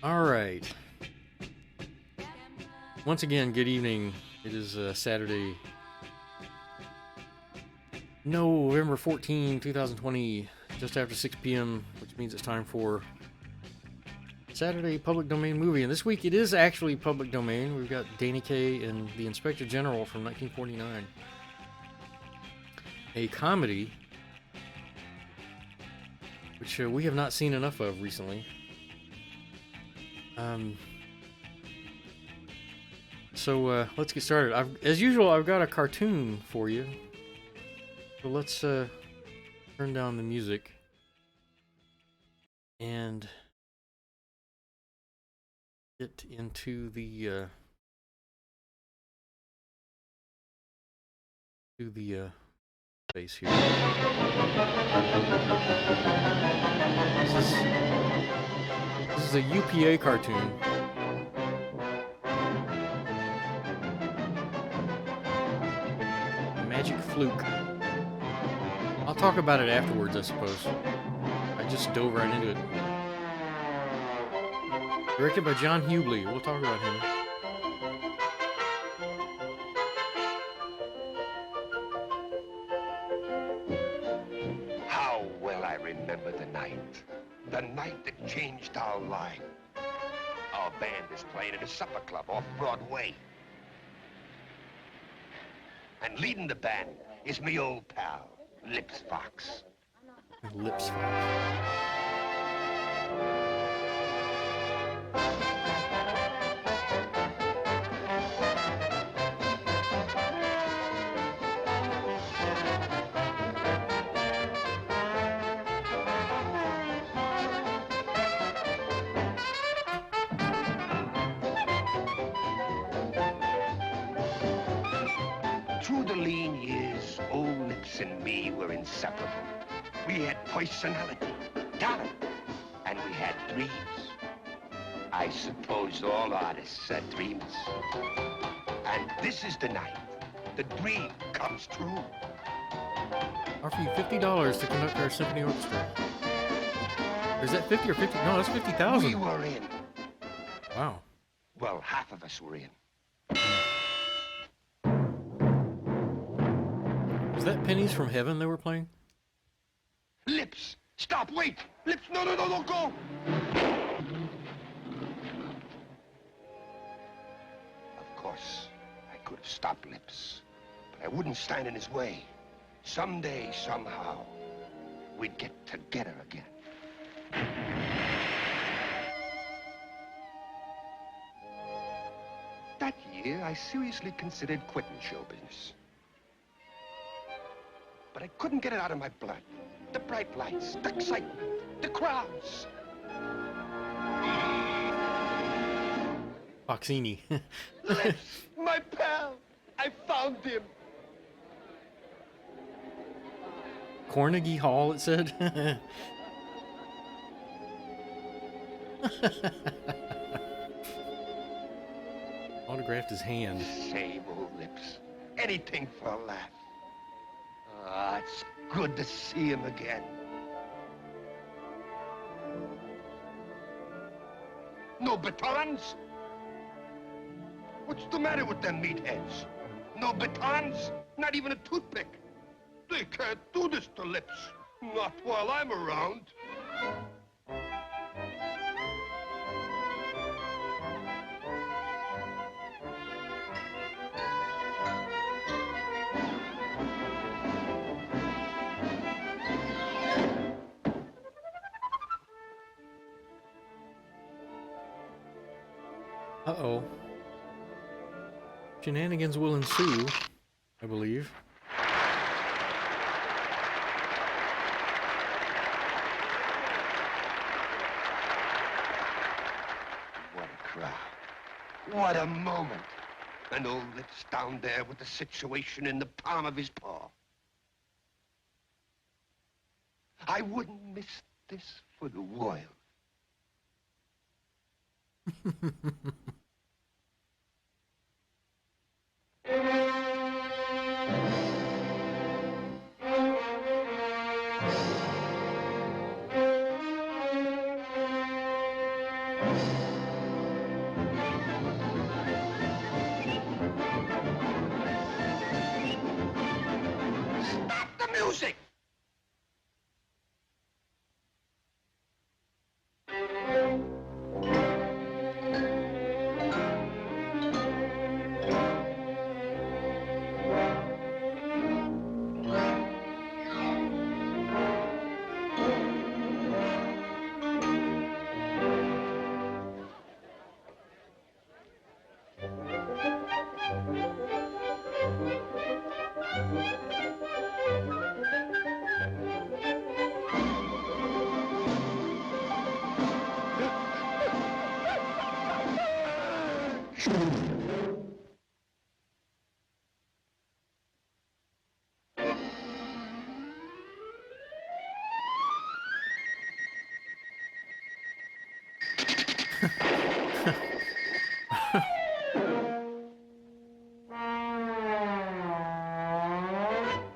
All right. Once again, good evening. It is Saturday, November 14, 2020, just after 6 p.m., which means it's time for Saturday Public Domain movie. And this week it is actually public domain. We've got Danny Kaye and the Inspector General from 1949. A comedy, which we have not seen enough of recently. So let's get started. As usual, I've got a cartoon for you. So let's turn down the music and get into the space here. This is a UPA cartoon. Magic Fluke. I'll talk about it afterwards, I suppose. I just dove right into it. Directed by John Hughley. We'll talk about him. How well I remember the night. The night that changed our life. Our band is playing in a supper club off Broadway. And leading the band is me old pal, Lips Fox. Lips Fox. Through the lean years, old Lips and me were inseparable. We had personality, talent, and we had dreams. I suppose all artists are dreamers. And this is the night the dream comes true. Offer you $50 to conduct our symphony orchestra. Or is that 50 or 50? No, that's 50,000. We were in. Wow. Well, half of us were in. Was that Pennies from Heaven they were playing? Lips, stop, wait! Lips, no, go! Of course, I could have stopped Lips, but I wouldn't stand in his way. Someday, somehow, we'd get together again. That year, I seriously considered quitting show business. But I couldn't get it out of my blood. The bright lights, the excitement, the crowds. Foxini. Lips, my pal, I found him. Carnegie Hall, it said. Autographed his hand. Same old Lips. Anything for a laugh. Ah, it's good to see him again. No batons? What's the matter with them meatheads? No batons? Not even a toothpick? They can't do this to Lips. Not while I'm around. Uh-oh. Shenanigans will ensue, I believe. What a crowd. What a moment. And old Lips down there with the situation in the palm of his paw. I wouldn't miss this for the world. music!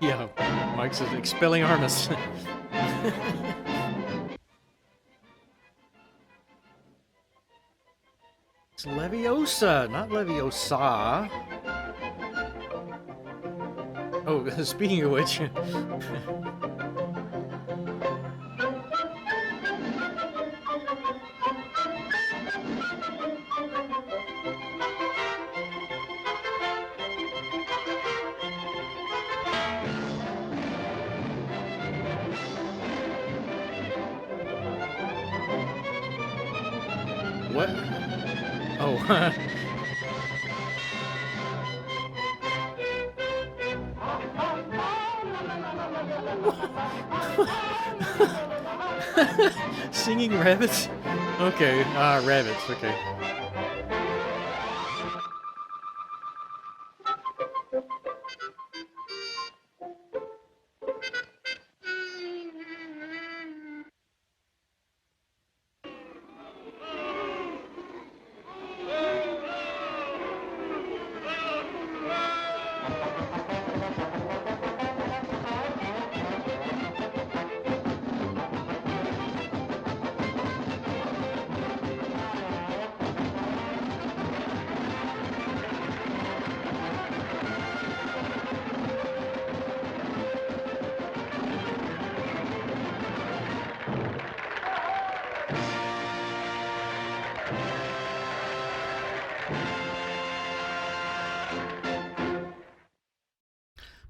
Yeah, Mike says Expelliarmus. It's Leviosa, not Leviosa. Oh, speaking of which, what? Oh, singing rabbits? Okay, rabbits, okay.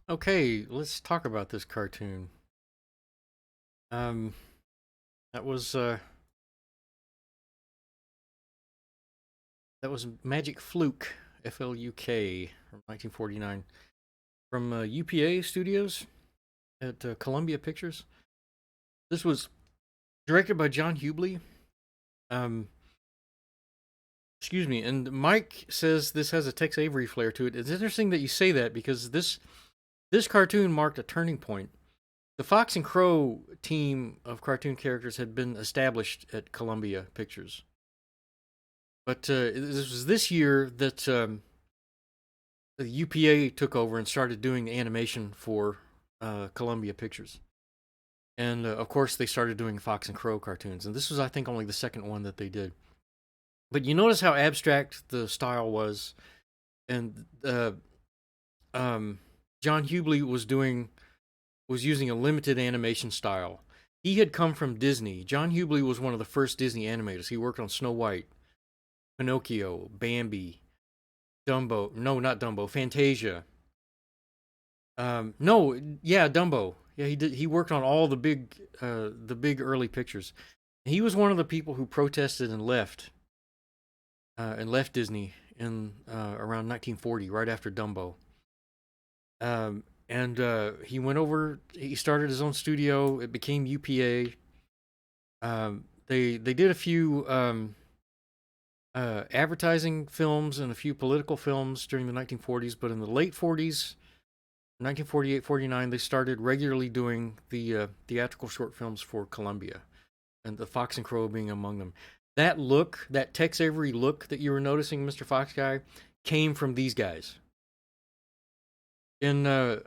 Okay, let's talk about this cartoon. Um, that was Magic Fluke, Fluke, from 1949, from UPA Studios at Columbia Pictures. This was directed by John Hubley. Um, excuse me, and Mike says this has a Tex Avery flair to it. It's interesting that you say that because this cartoon marked a turning point. The Fox and Crow team of cartoon characters had been established at Columbia Pictures. But this was this year that the UPA took over and started doing the animation for Columbia Pictures. And of course, they started doing Fox and Crow cartoons. And this was, I think, only the second one that they did. But you notice how abstract the style was. And John Hubley was using a limited animation style. He had come from Disney. John Hubley was one of the first Disney animators. He worked on Snow White, Pinocchio, Bambi, Dumbo. No, not Dumbo. Fantasia. No, yeah, Dumbo. Yeah, he did. He worked on all the big early pictures. He was one of the people who protested and left Disney in around 1940, right after Dumbo. And he went over. He started his own studio. It became UPA. They did a few advertising films and a few political films during the 1940s, but in the late 40s, 1948, 49, they started regularly doing the theatrical short films for Columbia, and the Fox and Crow being among them. That look, that Tex Avery look that you were noticing, Mr. Fox Guy, came from these guys. In in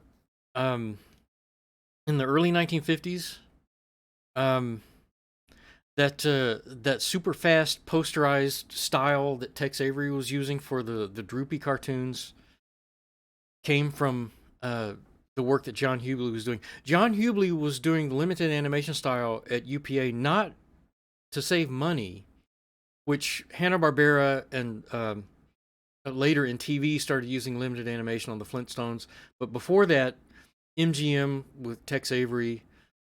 the early 1950s, that super fast posterized style that Tex Avery was using for the droopy cartoons came from the work that John Hubley was doing. John Hubley was doing the limited animation style at UPA not to save money, which Hanna-Barbera and later in TV started using limited animation on the Flintstones. But before that, MGM with Tex Avery,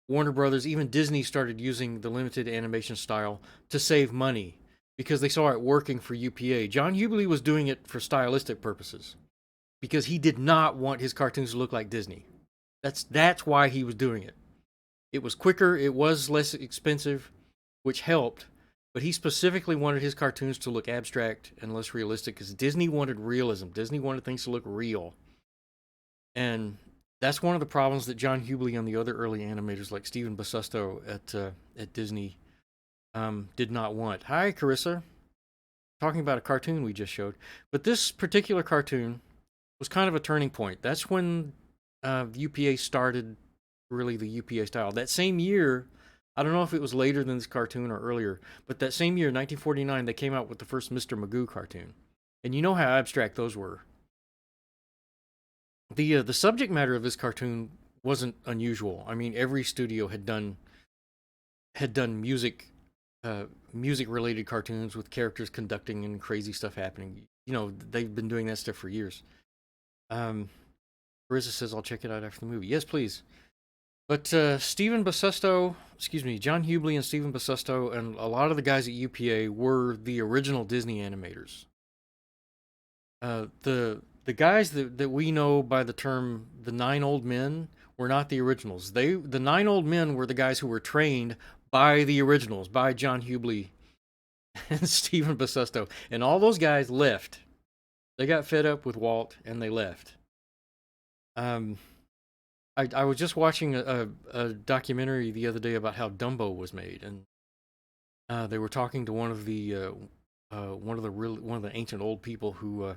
Warner Brothers, even Disney started using the limited animation style to save money because they saw it working for UPA. John Hubley was doing it for stylistic purposes because he did not want his cartoons to look like Disney. That's why he was doing it. It was quicker, it was less expensive, which helped, but he specifically wanted his cartoons to look abstract and less realistic because Disney wanted realism. Disney wanted things to look real. And that's one of the problems that John Hubley and the other early animators like Stephen Basusto at Disney did not want. Hi, Carissa. Talking about a cartoon we just showed. But this particular cartoon was kind of a turning point. That's when the UPA started really the UPA style. That same year, I don't know if it was later than this cartoon or earlier, but that same year, 1949, they came out with the first Mr. Magoo cartoon. And you know how abstract those were. The subject matter of this cartoon wasn't unusual. I mean, every studio had done music related cartoons with characters conducting and crazy stuff happening. You know, they've been doing that stuff for years. Marissa says I'll check it out after the movie. Yes, please. But Stephen Basusto, John Hubley and Stephen Basusto and a lot of the guys at UPA were the original Disney animators. The guys that we know by the term the Nine Old Men were not the originals. The Nine Old Men were the guys who were trained by the originals, by John Hubley and Stephen Basusto. And all those guys left. They got fed up with Walt and they left. I was just watching a documentary the other day about how Dumbo was made, and they were talking to one of the ancient old people who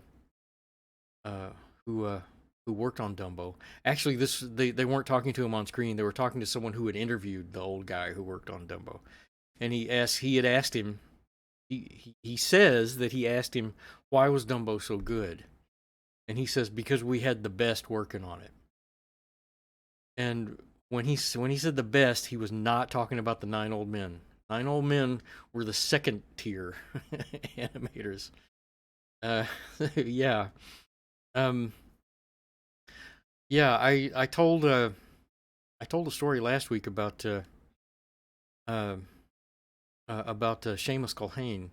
worked on Dumbo. Actually, they weren't talking to him on screen. They were talking to someone who had interviewed the old guy who worked on Dumbo, and he had asked him. He says that he asked him why was Dumbo so good, and he says because we had the best working on it. And when he said the best, he was not talking about the Nine Old Men. Nine Old Men were the second tier animators. Yeah. Yeah, I told a story last week about Seamus Culhane,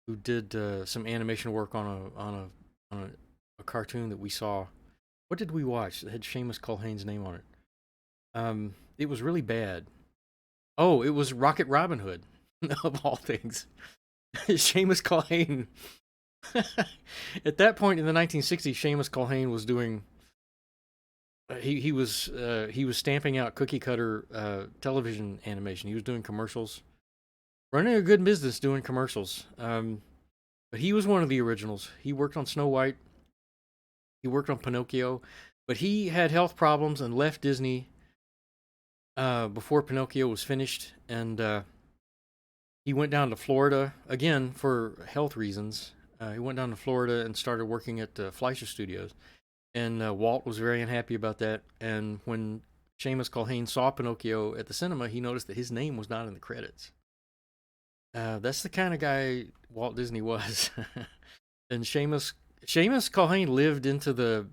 who did some animation work on a cartoon that we saw. What did we watch that had Seamus Culhane's name on it? It was really bad. Oh, it was Rocket Robin Hood, of all things. Seamus Culhane. At that point in the 1960s, Seamus Culhane was doing. He was stamping out cookie cutter television animation. He was doing commercials, running a good business doing commercials. But he was one of the originals. He worked on Snow White. He worked on Pinocchio, but he had health problems and left Disney before Pinocchio was finished, and he went down to Florida again for health reasons. He went down to Florida and started working at Fleischer Studios, and Walt was very unhappy about that. And when Seamus Culhane saw Pinocchio at the cinema, he noticed that his name was not in the credits. That's the kind of guy Walt Disney was. And Seamus Culhane lived into the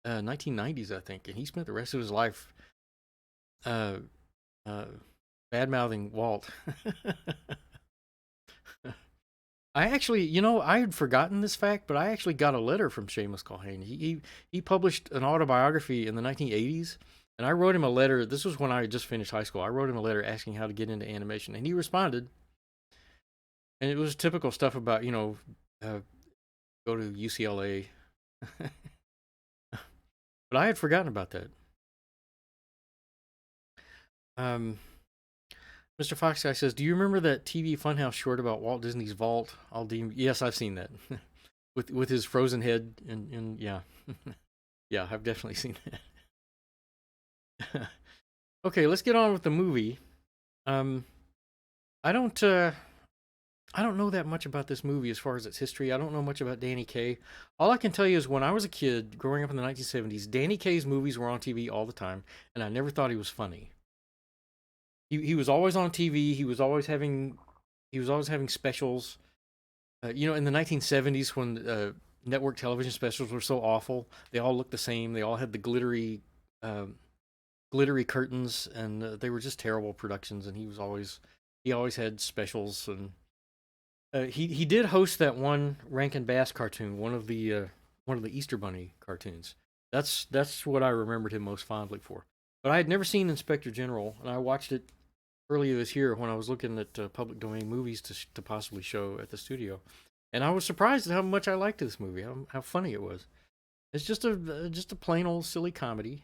1990s, I think, and he spent the rest of his life bad mouthing Walt. I actually, I had forgotten this fact, but I actually got a letter from Seamus Culhane. He published an autobiography in the 1980s, and I wrote him a letter. This was when I had just finished high school. I wrote him a letter asking how to get into animation, and he responded. And it was typical stuff about, go to UCLA. But I had forgotten about that. Mr. Fox Guy says, "Do you remember that TV Funhouse short about Walt Disney's vault? Yes, I've seen that with his frozen head and yeah, yeah, I've definitely seen that." Okay, let's get on with the movie. I don't I don't know that much about this movie as far as its history. I don't know much about Danny Kaye. All I can tell you is when I was a kid growing up in the 1970s, Danny Kaye's movies were on TV all the time, and I never thought he was funny. He was always on TV. He was always having specials. In the 1970s when network television specials were so awful, they all looked the same. They all had the glittery curtains, and they were just terrible productions. And he always had specials, and he did host that one Rankin Bass cartoon, one of the Easter Bunny cartoons. That's what I remembered him most fondly for. But I had never seen Inspector General, and I watched it earlier this year when I was looking at public domain movies to possibly show at the studio, and I was surprised at how much I liked this movie, how funny it was. It's just a plain old silly comedy.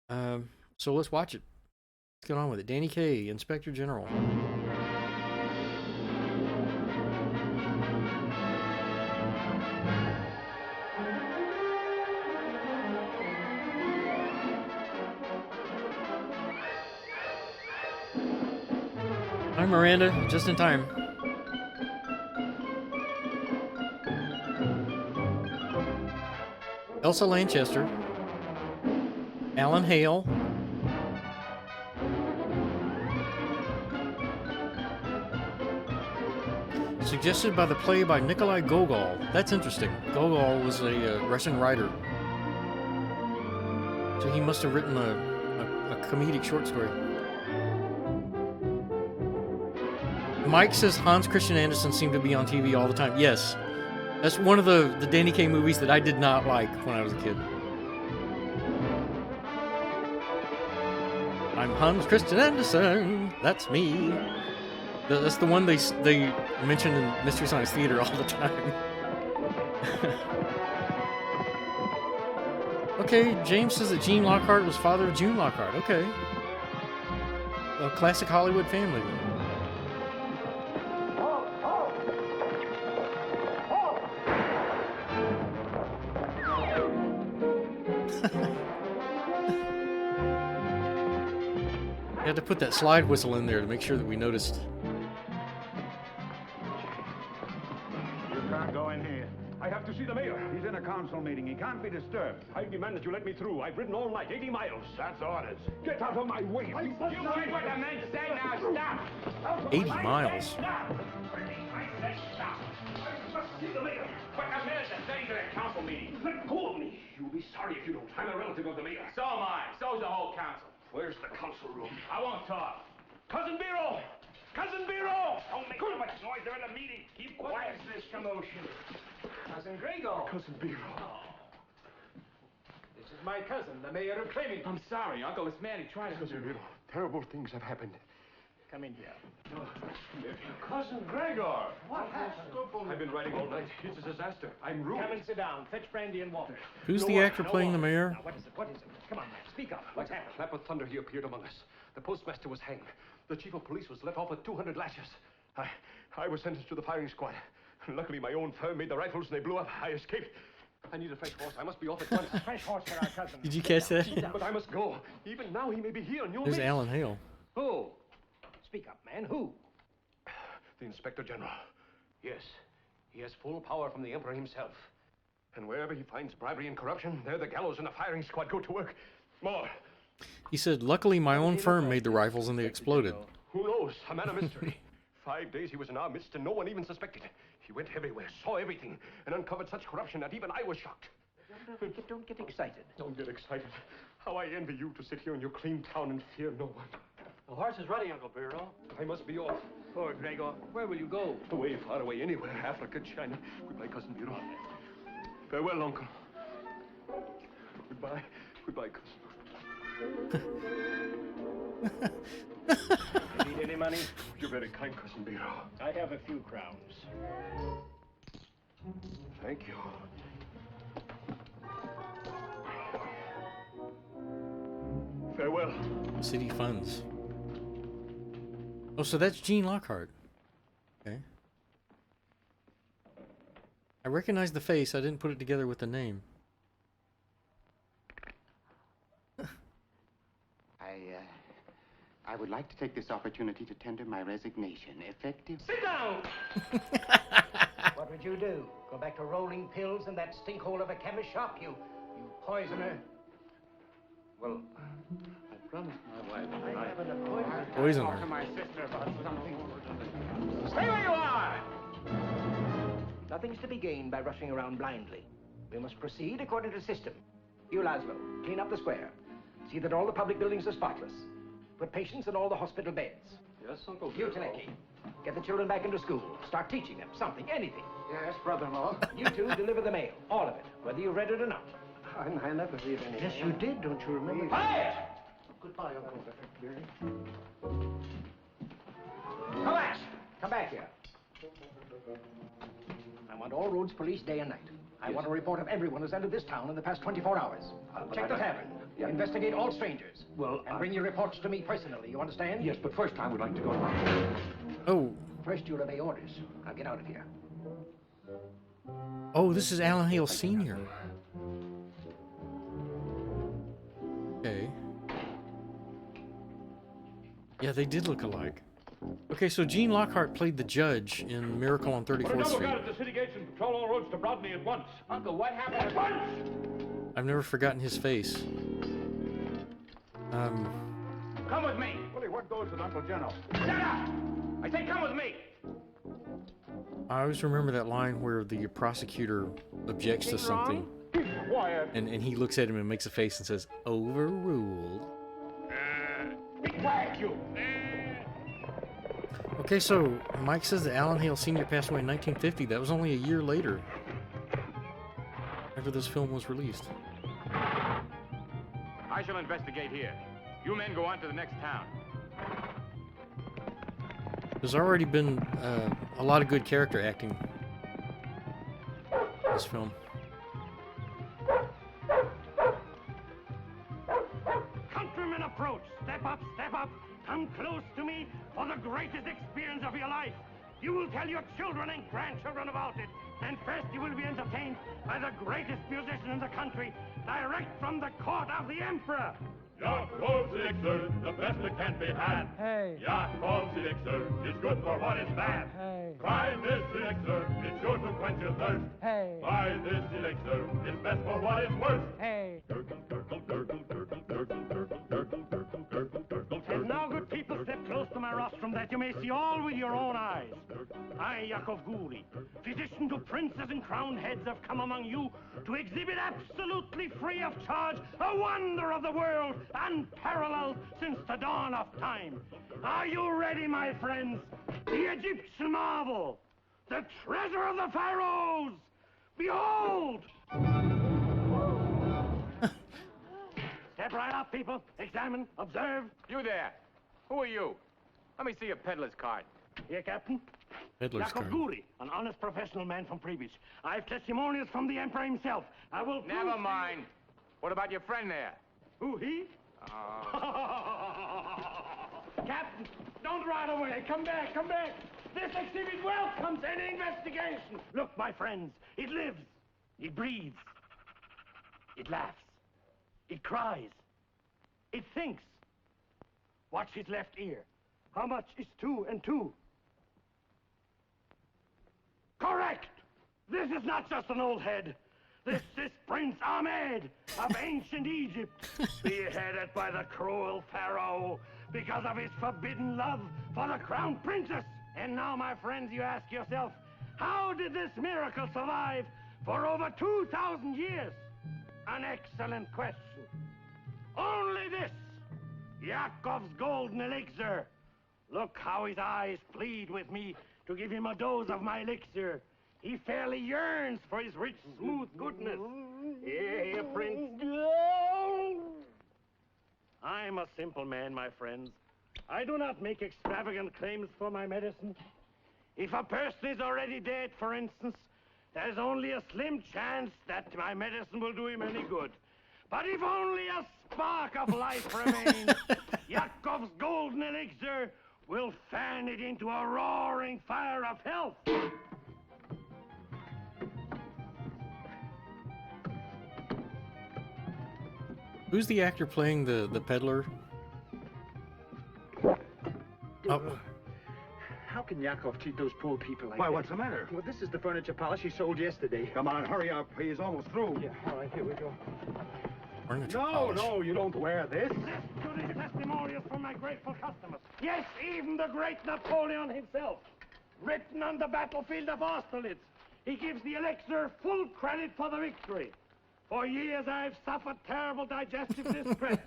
So let's watch it. Let's get on with it. Danny Kaye, Inspector General. Hi, Miranda, just in time. Elsa Lanchester, Alan Hale, suggested by the play by Nikolai Gogol. That's interesting. Gogol was a Russian writer, so he must have written a comedic short story. Mike says Hans Christian Andersen seemed to be on TV all the time. Yes, that's one of the Danny Kaye movies that I did not like when I was a kid. I'm Hans Christian Andersen. That's me. That's the one they mention in Mystery Science Theater all the time. Okay, James says that Gene Lockhart was father of June Lockhart. Okay. A classic Hollywood family. I had to put that slide whistle in there to make sure that we noticed. You can't go in here. I have to see the mayor. He's in a council meeting. He can't be disturbed. I demand that you let me through. I've ridden all night, 80 miles. That's orders. Get out of my way. You heard what the men say now. Stop. 80 miles. Stop. I said stop. I must see the mayor. But the mayor's attending to that council meeting. Let go of me. You'll be sorry if you don't. I'm a relative of the mayor. So am I. So's the whole council. Where's the council room? I won't talk. Cousin Biro! Cousin Biro! Don't make too much noise. They're in a meeting. Keep quiet. What is this commotion? Cousin Gregor. Cousin Biro. This is my cousin, the mayor of Fleming. I'm sorry, Uncle. It's Manny. Try to... Cousin Biro, terrible things have happened. Come in here. Cousin Gregor! What happened? I've been riding all night. It's a disaster. I'm ruined. Come and sit down. Fetch brandy and water. Who's the actor playing the mayor? Now, what is it? What is it? Come on, man. Speak up. What's happened? Clap of thunder, he appeared among us. The postmaster was hanged. The chief of police was let off with 200 lashes. I was sentenced to the firing squad. Luckily, my own firm made the rifles and they blew up. I escaped. I need a fresh horse. I must be off at once. Fresh horse for our cousin. Did you catch that? But I must go. Even now, he may be here on your There's base. Alan Hale. Who? Speak up, man. Who? The Inspector General. Yes, he has full power from the emperor himself. And wherever he finds bribery and corruption, there the gallows and the firing squad go to work. More. He said, luckily my own firm made the rifles and they exploded. Who knows? A man of mystery. 5 days he was in our midst and no one even suspected. He went everywhere, saw everything, and uncovered such corruption that even I was shocked. Don't get excited. Don't get excited. How I envy you to sit here in your clean town and fear no one. The horse is ready, Uncle Biro. I must be off. Poor Gregor. Where will you go? Away, far away, anywhere. Africa, China. Goodbye, Cousin Biro. Farewell, Uncle. Goodbye. Goodbye, cousin. Need any money? You're very kind, Cousin Biro. I have a few crowns. Thank you. Farewell. City funds. Oh, so that's Gene Lockhart. Okay. I recognize the face. I didn't put it together with the name. I would like to take this opportunity to tender my resignation, effective... Sit down! What would you do? Go back to rolling pills in that stinkhole of a chemist shop, you poisoner? Well, I promised my wife that I have an appointment. Poisoner. Talk to my sister about something. Stay where you are! Nothing's to be gained by rushing around blindly. We must proceed according to system. You, Laszlo, clean up the square. See that all the public buildings are spotless. Put patients in all the hospital beds. Yes, Uncle You, Phil. Telecki, get the children back into school. Start teaching them something, anything. Yes, brother-in-law. You two deliver the mail, all of it, whether you read it or not. I never read anything. Yes, you did, don't you remember? Quiet! Goodbye, Uncle Billy. Coax, come back here. I want all roads policed day and night. I want a report of everyone who's entered this town in the past 24 hours. Check the tavern. Yeah. Investigate all strangers. Well, And bring your reports to me personally, you understand? Yes, but first I would like to go. Oh, First, you'll obey orders. Now get out of here. oh, this is Alan Hale Sr. Okay. Yeah, they did look alike. Okay, so Gene Lockhart played the judge in Miracle on 34th Street. at the city gates and patrol all roads to Broadney at once. Uncle, what happened? At once! I've never forgotten his face. Come with me. Willie, what goes with Uncle General? Shut up! I say come with me. I always remember that line where the prosecutor objects to something, Quiet. and he looks at him and makes a face and says, "Overruled." Be quiet, you. Okay, so Mike says that Alan Hale Sr. passed away in 1950. That was only a year later, after this film was released. I shall investigate here. You men go on to the next town. There's already been a lot of good character acting in this film. Countrymen approach. Step up, step up. Come close to me for the greatest experience of your life. You will tell your children and grandchildren about it. And first you will be entertained by the greatest musician in the country, direct from the court of the emperor. Jacob's elixir, the best that can be had. Hey. Jacob's elixir is good for what is bad. Hey. Try this elixir, it's sure to quench your thirst. Hey. Try this elixir, it's best for what is worst. Hey. Gurgle, gurgle, gurgle, gurgle, gurgle, gurgle, gurgle, gurgle, gurgle, gurgle. And now, good people, step close to my rostrum that you may see all with your own eyes. I, Yakov Guri, physician to princes and crowned heads, have come among you to exhibit absolutely free of charge a wonder of the world, unparalleled since the dawn of time. Are you ready, my friends? The Egyptian marvel, the treasure of the pharaohs. Behold! Step right up, people. Examine, observe. You there. Who are you? Let me see your peddler's card. Here, Captain. Peddler's Yakov card. Guri, an honest professional man from Pripyat. I've testimonials from the Emperor himself. I will prove Never to you- mind. What about your friend there? Who, he? Captain, don't ride away. Come back, come back. This exhibit welcomes any investigation. Look, my friends, it lives. It breathes. It laughs. It cries. It thinks. Watch his left ear. How much is 2 and 2? Correct! This is not just an old head. This is Prince Ahmed of ancient Egypt, beheaded by the cruel pharaoh because of his forbidden love for the crown princess. And now, my friends, you ask yourself, how did this miracle survive for over 2,000 years? An excellent question. Only this, Yakov's golden elixir. Look how his eyes plead with me to give him a dose of my elixir. He fairly yearns for his rich, smooth goodness. Here, Prince. I'm a simple man, my friends. I do not make extravagant claims for my medicine. If a person is already dead, for instance, there's only a slim chance that my medicine will do him any good. But if only a spark of life remains, Yakov's golden elixir will fan it into a roaring fire of health. Who's the actor playing the peddler? Oh, How can Yakov treat those poor people like Why, that? what's the matter? Well, this is the furniture polish he sold yesterday. Come on, hurry up. He's almost through. Yeah, all right, here we go. furniture No, polish. no, you don't wear this. To the testimonials from my grateful customers. Yes, even the great Napoleon himself. Written on the battlefield of Austerlitz, he gives the elixir full credit for the victory. For years I've suffered terrible digestive distress.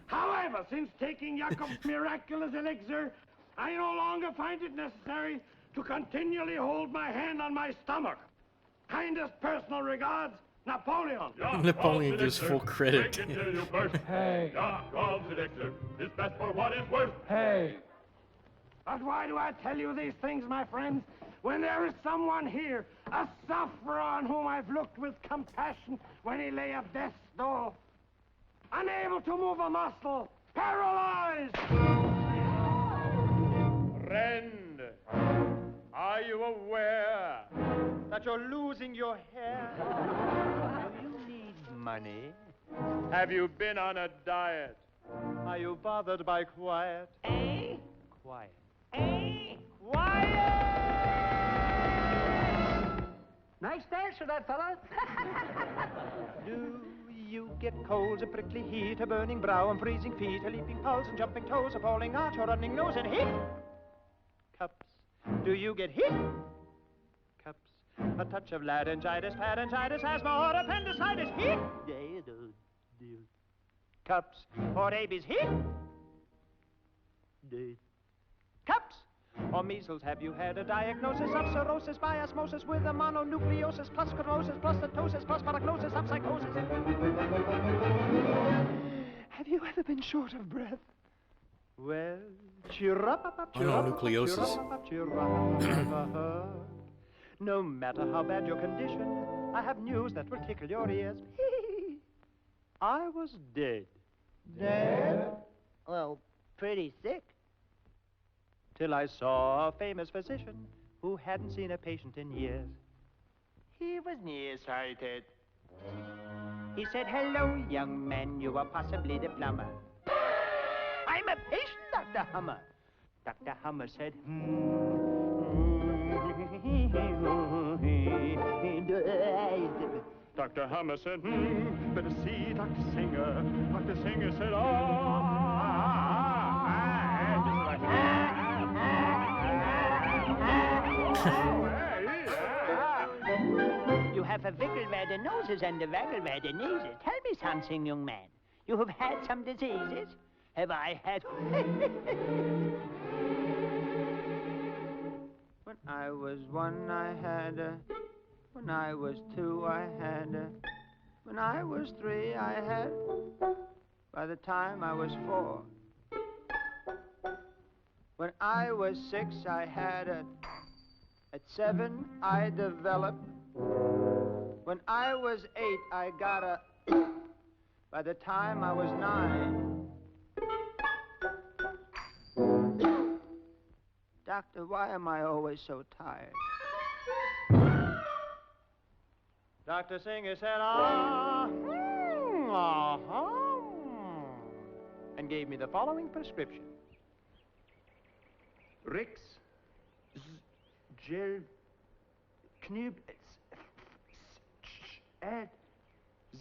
However, since taking Yakov's miraculous elixir, I no longer find it necessary to continually hold my hand on my stomach. Kindest personal regards, Napoleon. Napoleon gives full credit. Hey. Yakov's elixir is best for what it's worth. Hey. But why do I tell you these things, my friends, when there is someone here, a sufferer on whom I've looked with compassion when he lay at death's door, unable to move a muscle, paralyzed? Friend, are you aware that you're losing your hair? Do you need money? Have you been on a diet? Are you bothered by quiet? Quiet. Quiet! Nice dance for that fella. Do you get colds, a prickly heat, a burning brow, and freezing feet, a leaping pulse, and jumping toes, a falling arch, a running nose, and hit? Cups. Do you get hit? Cups. A touch of laryngitis, pharyngitis, asthma, or appendicitis, hit? Cups. For rabies, hit? Cups. Or measles, have you had a diagnosis of cirrhosis by osmosis with a mononucleosis plus sclerosis plus ptosis plus paragnosis of psychosis? Have you ever been short of breath? Well, cheer up, cheer up, Mononucleosis. cheer up. No matter how bad your condition, I have news that will tickle your ears. I was dead. Dead? Well, pretty sick. Till I saw a famous physician who hadn't seen a patient in years. He was nearsighted. He said, "Hello, young man, you are possibly the plumber." "I'm a patient, Dr. Hummer." Dr. Hummer said, Dr. Hummer said, better see Dr. Singer. Dr. Singer said, You have a wiggle where the noses and a waggle where the knees. Tell me something, young man. You have had some diseases? Have I had... When I was one, I had a... When I was two, I had a... When I was three, I had... By the time I was four. When I was six, I had a... At 7, I developed. When I was 8, I got a... By the time I was 9... Doctor, why am I always so tired? Dr. Singer said, and gave me the following prescription. Rix, Gel, Knub,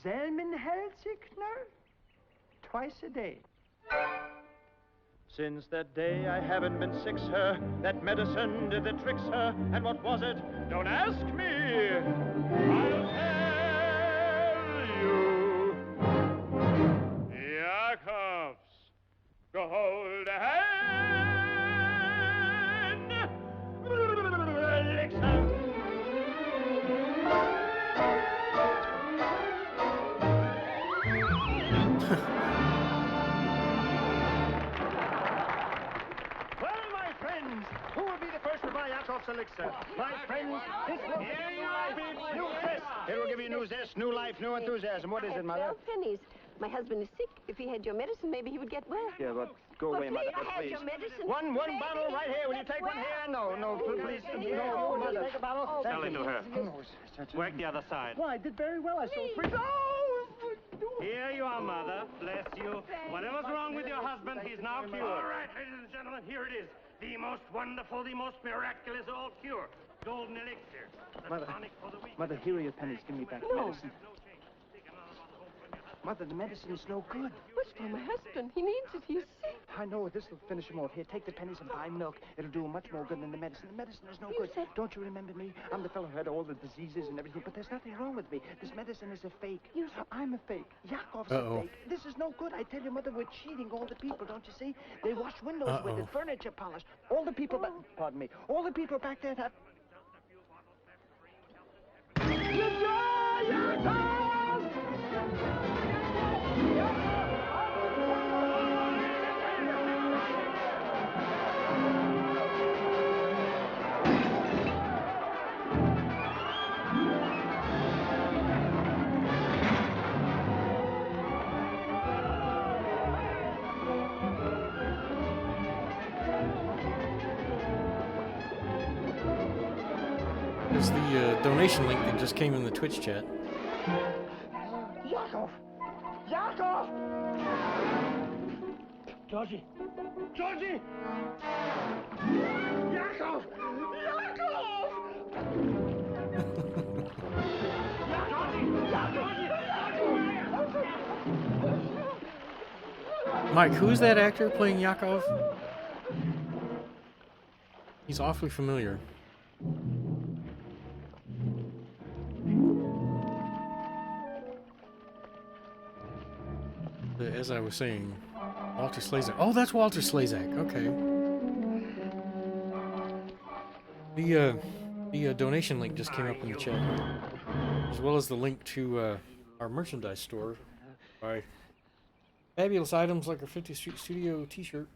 Zelmenhelsigner, twice a day. Since that day I haven't been sick, sir. That medicine did the trick, sir. And what was it? Don't ask me. I'll tell you. Jacobs, go hold a hand. Elixir. Elixir. My friends, this will give you new zest. It will give you new zest, new life, new enthusiasm. What is it, Mother? 12 pennies. My husband is sick. If he had your medicine, maybe he would get well. Yeah, but go away, Mother. Please, your medicine. One bottle right here. Will you take one here? No, please. No, Mother. Take a bottle. Tell it to her. Work the other side. Well, I did very well. I sold 3. Here you are, Mother. Bless you. Whatever's wrong with your husband, he's now cured. All right, ladies and gentlemen, here it is. The most wonderful, the most miraculous all cure. Golden elixir. The Mother, tonic for the weak. Mother, here are your pennies. Give me back the No. medicine. Mother, the medicine is no good. What's for my husband? He needs it. He's sick. I know. This will finish him off. Here, take the pennies and buy milk. It'll do him much more good than the medicine. The medicine is no good. said- Don't you remember me? I'm the fellow who had all the diseases and everything, but there's nothing wrong with me. This medicine is a fake. You said- I'm a fake. Yakov's Uh-oh. a fake. This is no good. I tell you, Mother, we're cheating all the people, don't you see? They wash windows with it, furniture polish. All the people pardon me. All the people back there have... There's the donation link that just came in the Twitch chat. Yakov! Yakov! Georgie! Georgie! Yakov! Mike, who's that actor playing Yakov? He's awfully familiar. As I was saying, Walter Slezak. Oh, that's Walter Slezak. Okay. The donation link just came up in the chat, as well as the link to our merchandise store. By fabulous items like our 50th Street Studio T-shirt.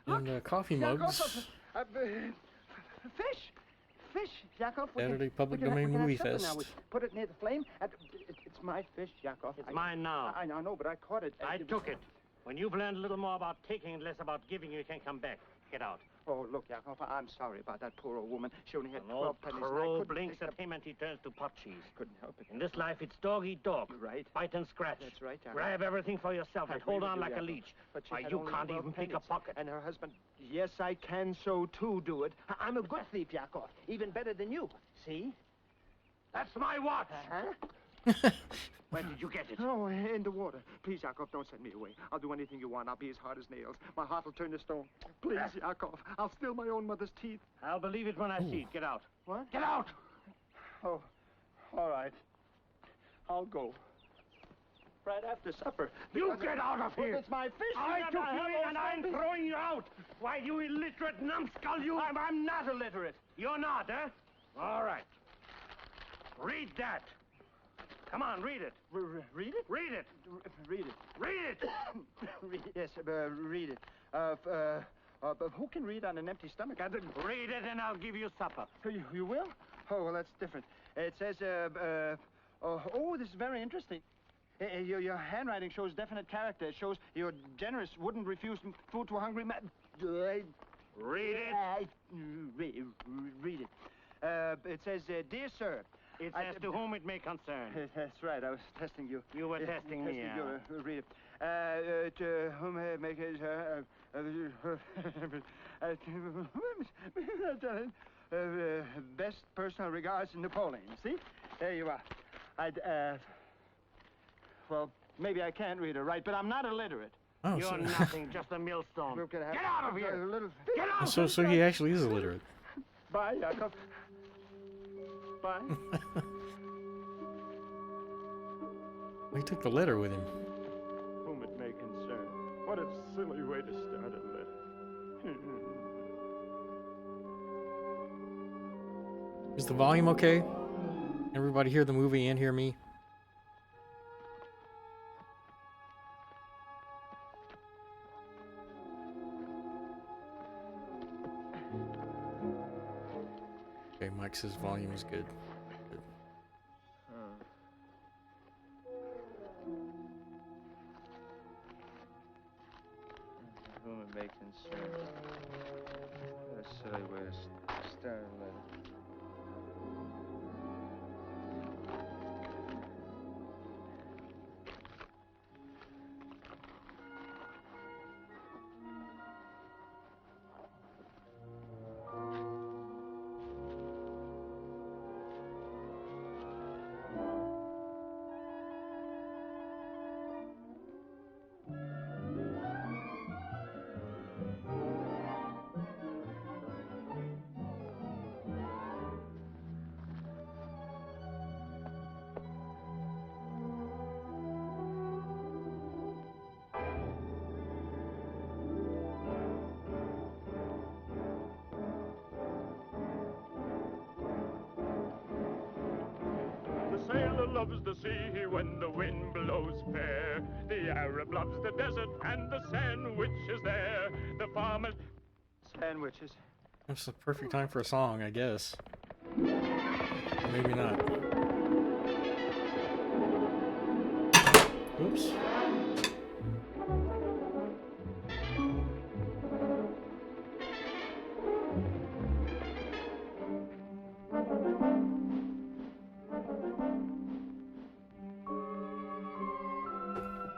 And coffee mugs. Fish! Fish, Yakov. Saturday Public Domain we can have Movie supper Fest. now. We put it near the flame. And it's my fish, Yakov. It's mine now. I know, but I caught it. I took it. When you've learned a little more about taking and less about giving, you can come back. Get out. Oh, look, Yakov, I'm sorry about that poor old woman. She only had An 12 old pennies. crow and I blinks couldn't at him and he turns to pot cheese. Couldn't help it. In this life, it's dog eat dog. Right. Bite and scratch. That's right, Yakov. Grab everything for yourself and hold on like a Yakov. leech. But she Why, had you only can't 12 even pick a pennies. pocket. And her husband, yes, I can so too do it. I'm a good thief, Yakov. Even better than you. See? That's my watch. Huh? Where did you get it? Oh, in the water. Please, Yakov, don't send me away. I'll do anything you want. I'll be as hard as nails. My heart will turn to stone. Please, Yakov. I'll steal my own mother's teeth. I'll believe it when I see it. Get out. What? Get out! Oh, all right. I'll go. Right after supper. You get out of here! It's my fish. I took have you in those and I'm puppies. throwing you out! Why, you illiterate numbskull, you... I'm not illiterate. You're not, huh? All right. Read that. Come on, read it. Read it? Read it. Read it. Read it. Yes, read it. But who can read on an empty stomach? I didn't. Read it and I'll give you supper. You will? Oh, well, that's different. It says, oh, this is very interesting. Your handwriting shows definite character. It shows you're generous, wouldn't refuse food to a hungry man. Read it. Read it. It says, dear sir. It says to whom it may concern. That's right. I was testing you. You were testing me, you. Read it. To whom it may best personal regards, Napoleon. See? There you are. Well, maybe I can't read it right, but I'm not illiterate. Oh, You're nothing, just a millstone. Get out of here! Get out! So he actually is illiterate. Bye, Yakov. Bye. He took the letter with him. Whom it may concern. What a silly way to start a letter. Is the volume okay? Everybody hear the movie and hear me? Okay, Mike says volume is good. Good. Whom it may concern. What a silly way to start a letter. farmer loves the sea when the wind blows fair. The Arab loves the desert and the sandwiches there. The farmer... Sandwiches. That's the perfect time for a song, I guess. Maybe not. Oops.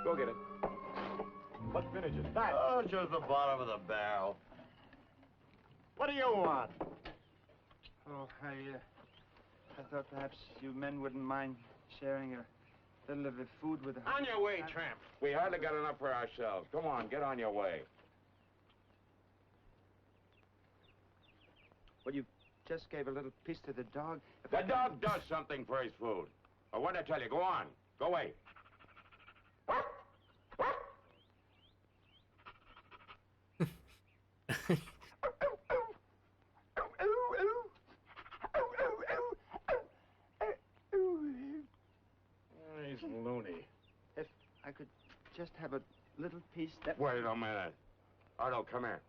Go get it. What vintage is that? Oh, just the bottom of the barrel. What do you want? Oh, I thought perhaps you men wouldn't mind sharing a little of the food with us. On your way, tramp. We hardly got enough for ourselves. Come on, get on your way. Well, you just gave a little piece to the dog. The dog does something for his food. Or what'd I tell you? Go on. Go away. He's loony. If I could just have a little piece that... Wait a minute. Arnold, come here.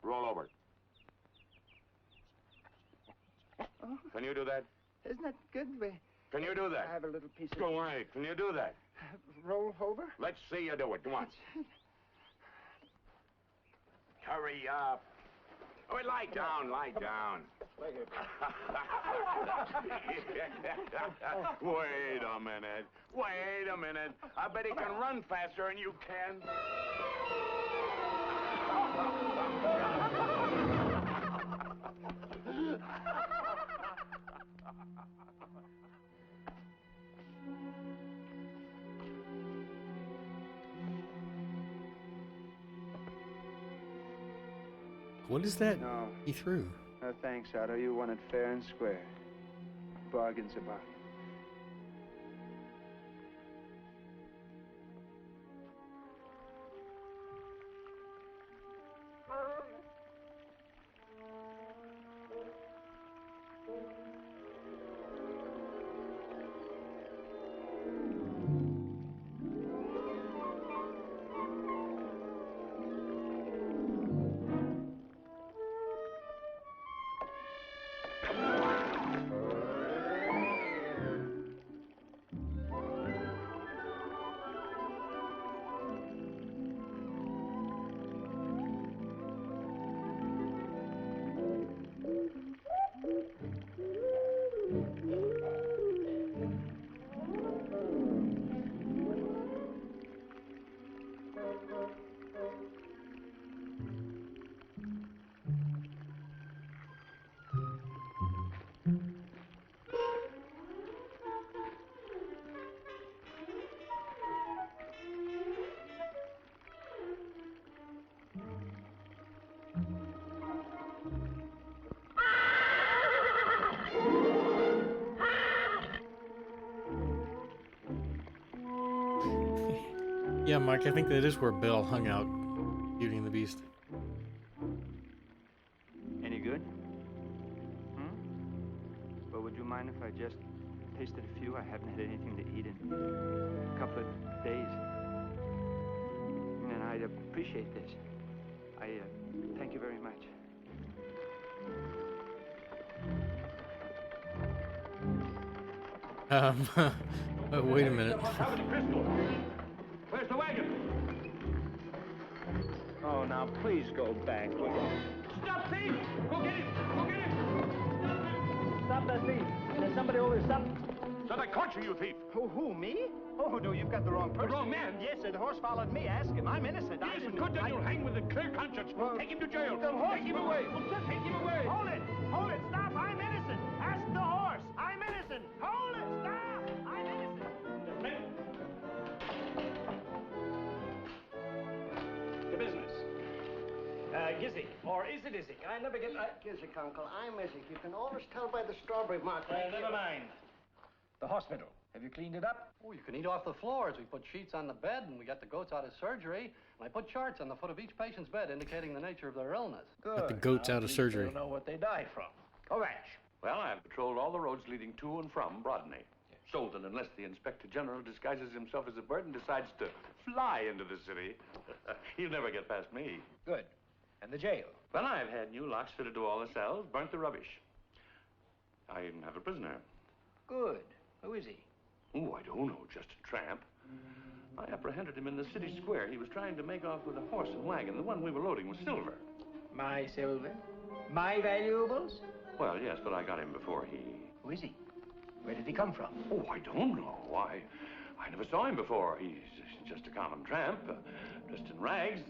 Roll over. Oh, Can you do that? isn't that good? Can you do that? I have a little piece of... Go away. Can you do that? Roll over? Let's see you do it. Come on. Hurry up. Oh, lie down, lie down. Wait a minute. Wait a minute. I bet he can run faster than you can. What is that No. he threw? No, thanks, Otto. You won it fair and square. Bargain's a bargain. Yeah, Mike, I think that is where Belle hung out, Beauty and the Beast. Any good? Well, would you mind if I just tasted a few? I haven't had anything to eat in a couple of days. And I'd appreciate this. I thank you very much. Wait a minute. Where's the wagon? Oh, now please go back. Stop, thief! Go get him! Go get him! Stop that thief. There's somebody over there. Stop. Said I caught you, you thief. Who, me? Oh, no, you've got the wrong person. The wrong man? Yes, sir, the horse followed me. Ask him. I'm innocent. Yes, good, then you'll hang with a clear conscience. Take him to jail. The horse... Take him away. Take him away. Hold it! Hold it! Stop! I'm innocent! Ask the horse! I'm innocent! Hold it! Stop! I'm innocent! To business. Gizzy. Or is it Izzy? I never get... Gizzick, Uncle. I'm Izzy. You can always tell by the strawberry mark. never mind. The hospital. Have you cleaned it up? Oh, you can eat off the floors. We put sheets on the bed, and we got the goats out of surgery. And I put charts on the foot of each patient's bed indicating the nature of their illness. Got the goats out of surgery. They'll know what they died from. All right. Well, I've patrolled all the roads leading to and from Broadney. Sold it unless the Inspector General disguises himself as a bird and decides to fly into the city. He'll never get past me. Good. And the jail? Well, I've had new locks fitted to all the cells, burnt the rubbish. I even have a prisoner. Good. Who is he? Oh, I don't know, just a tramp. I apprehended him in the city square. He was trying to make off with a horse and wagon. The one we were loading was silver. My silver? My valuables? Well, yes, but I got him before he... Who is he? Where did he come from? Oh, I don't know. I never saw him before. He's just a common tramp, dressed in rags.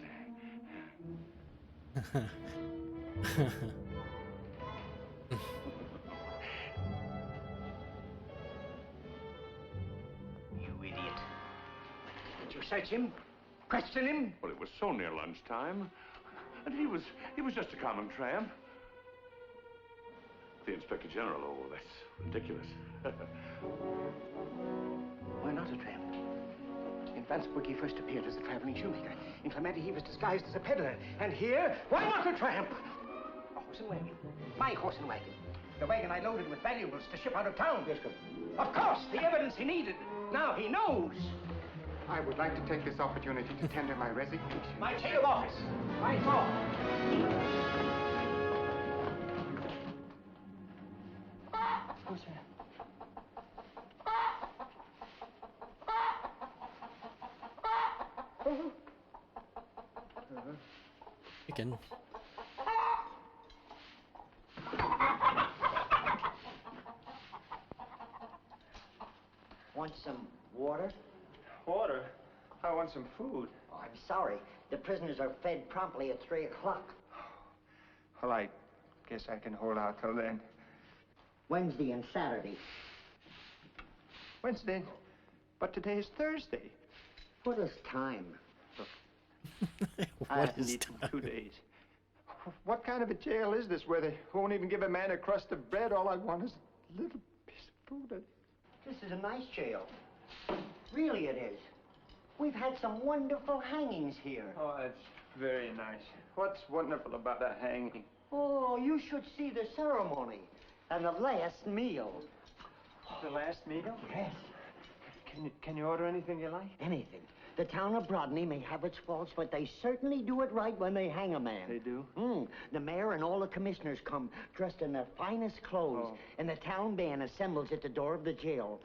You idiot. Did you search him? Question him? Well, it was so near lunchtime. And he was just a common tramp. The Inspector General, oh, that's ridiculous. Why not a tramp? In Vansburg, he first appeared as a traveling shoemaker. In Clementi, he was disguised as a peddler. And here, why not a tramp? A horse and wagon. My horse and wagon. The wagon I loaded with valuables to ship out of town. Yes, sir. Of course, the evidence he needed. Now he knows. I would like to take this opportunity to tender my resignation. My jail office. My fault. Who's that? Chicken. Want some water? Water? I want some food. Oh, I'm sorry. The prisoners are fed promptly at 3 o'clock. Well, I guess I can hold out till then. Wednesday and Saturday. Wednesday? But today is Thursday. What is time? I haven't eaten in 2 days. What kind of a jail is this where they won't even give a man a crust of bread? All I want is a little piece of food. This is a nice jail. Really it is. We've had some wonderful hangings here. Oh, that's very nice. What's wonderful about a hanging? Oh, you should see the ceremony and the last meal. The last meal? Yes. Can you order anything you like? Anything. The town of Brodney may have its faults, but they certainly do it right when they hang a man. They do? The mayor and all the commissioners come dressed in their finest clothes, and the town band assembles at the door of the jail.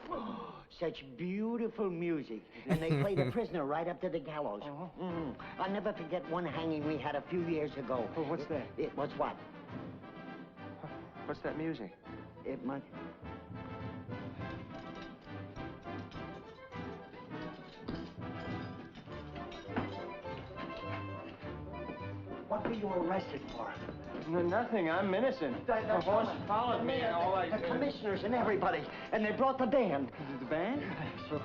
Such beautiful music. And they play the prisoner right up to the gallows. I'll never forget one hanging we had a few years ago. Oh, what's that? It was what? What's that music? It might... What were you arrested for? No, nothing. I'm innocent. The horse followed me and all I... The commissioners and everybody. And they brought the band. The band? So,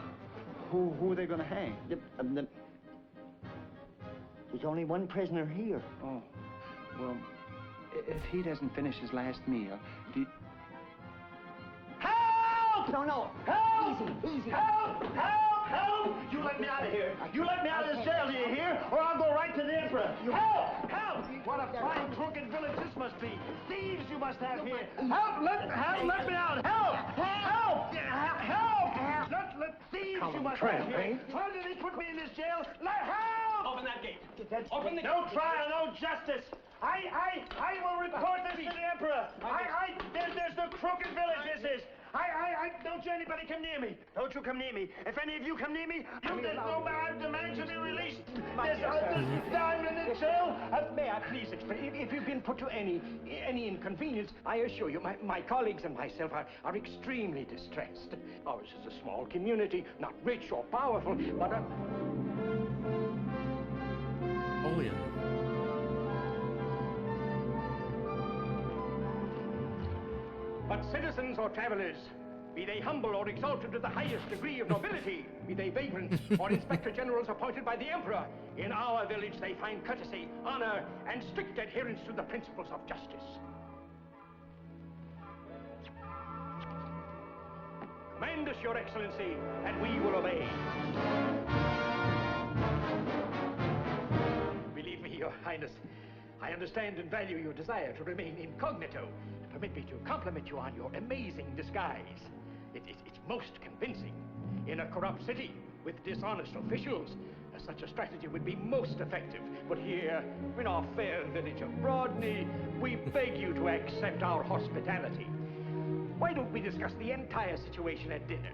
who are they going to hang? There's only one prisoner here. Oh, well, if he doesn't finish his last meal, do you... Help! No. Help! Easy. Help! Help! You let me out of here. You let me out of the cell, do you hear? Or I'll go right to the Emperor. Help! What a fine, crooked village this must be. Thieves you must have here. Help! Let me out. Help! Let thieves you must have here. Why did they put me in this jail? Help! Open that gate. Open the gate. No trial, no justice. I will report this to the Emperor. There's the crooked village, this is. Don't you anybody come near me. Don't you come near me. If any of you come near me, there's no I demand to be released. There's I'm in the jail. May I please explain? If you've been put to any inconvenience, I assure you, my colleagues and myself are extremely distressed. Ours is a small community, not rich or powerful, but Oh, yeah. But citizens or travelers, be they humble or exalted to the highest degree of nobility, be they vagrants or inspector generals appointed by the emperor, in our village they find courtesy, honor, and strict adherence to the principles of justice. Command us, Your Excellency, and we will obey. Believe me, Your Highness, I understand and value your desire to remain incognito. Permit me to compliment you on your amazing disguise. It's most convincing. In a corrupt city with dishonest officials, such a strategy would be most effective. But here, in our fair village of Broadney, we beg you to accept our hospitality. Why don't we discuss the entire situation at dinner?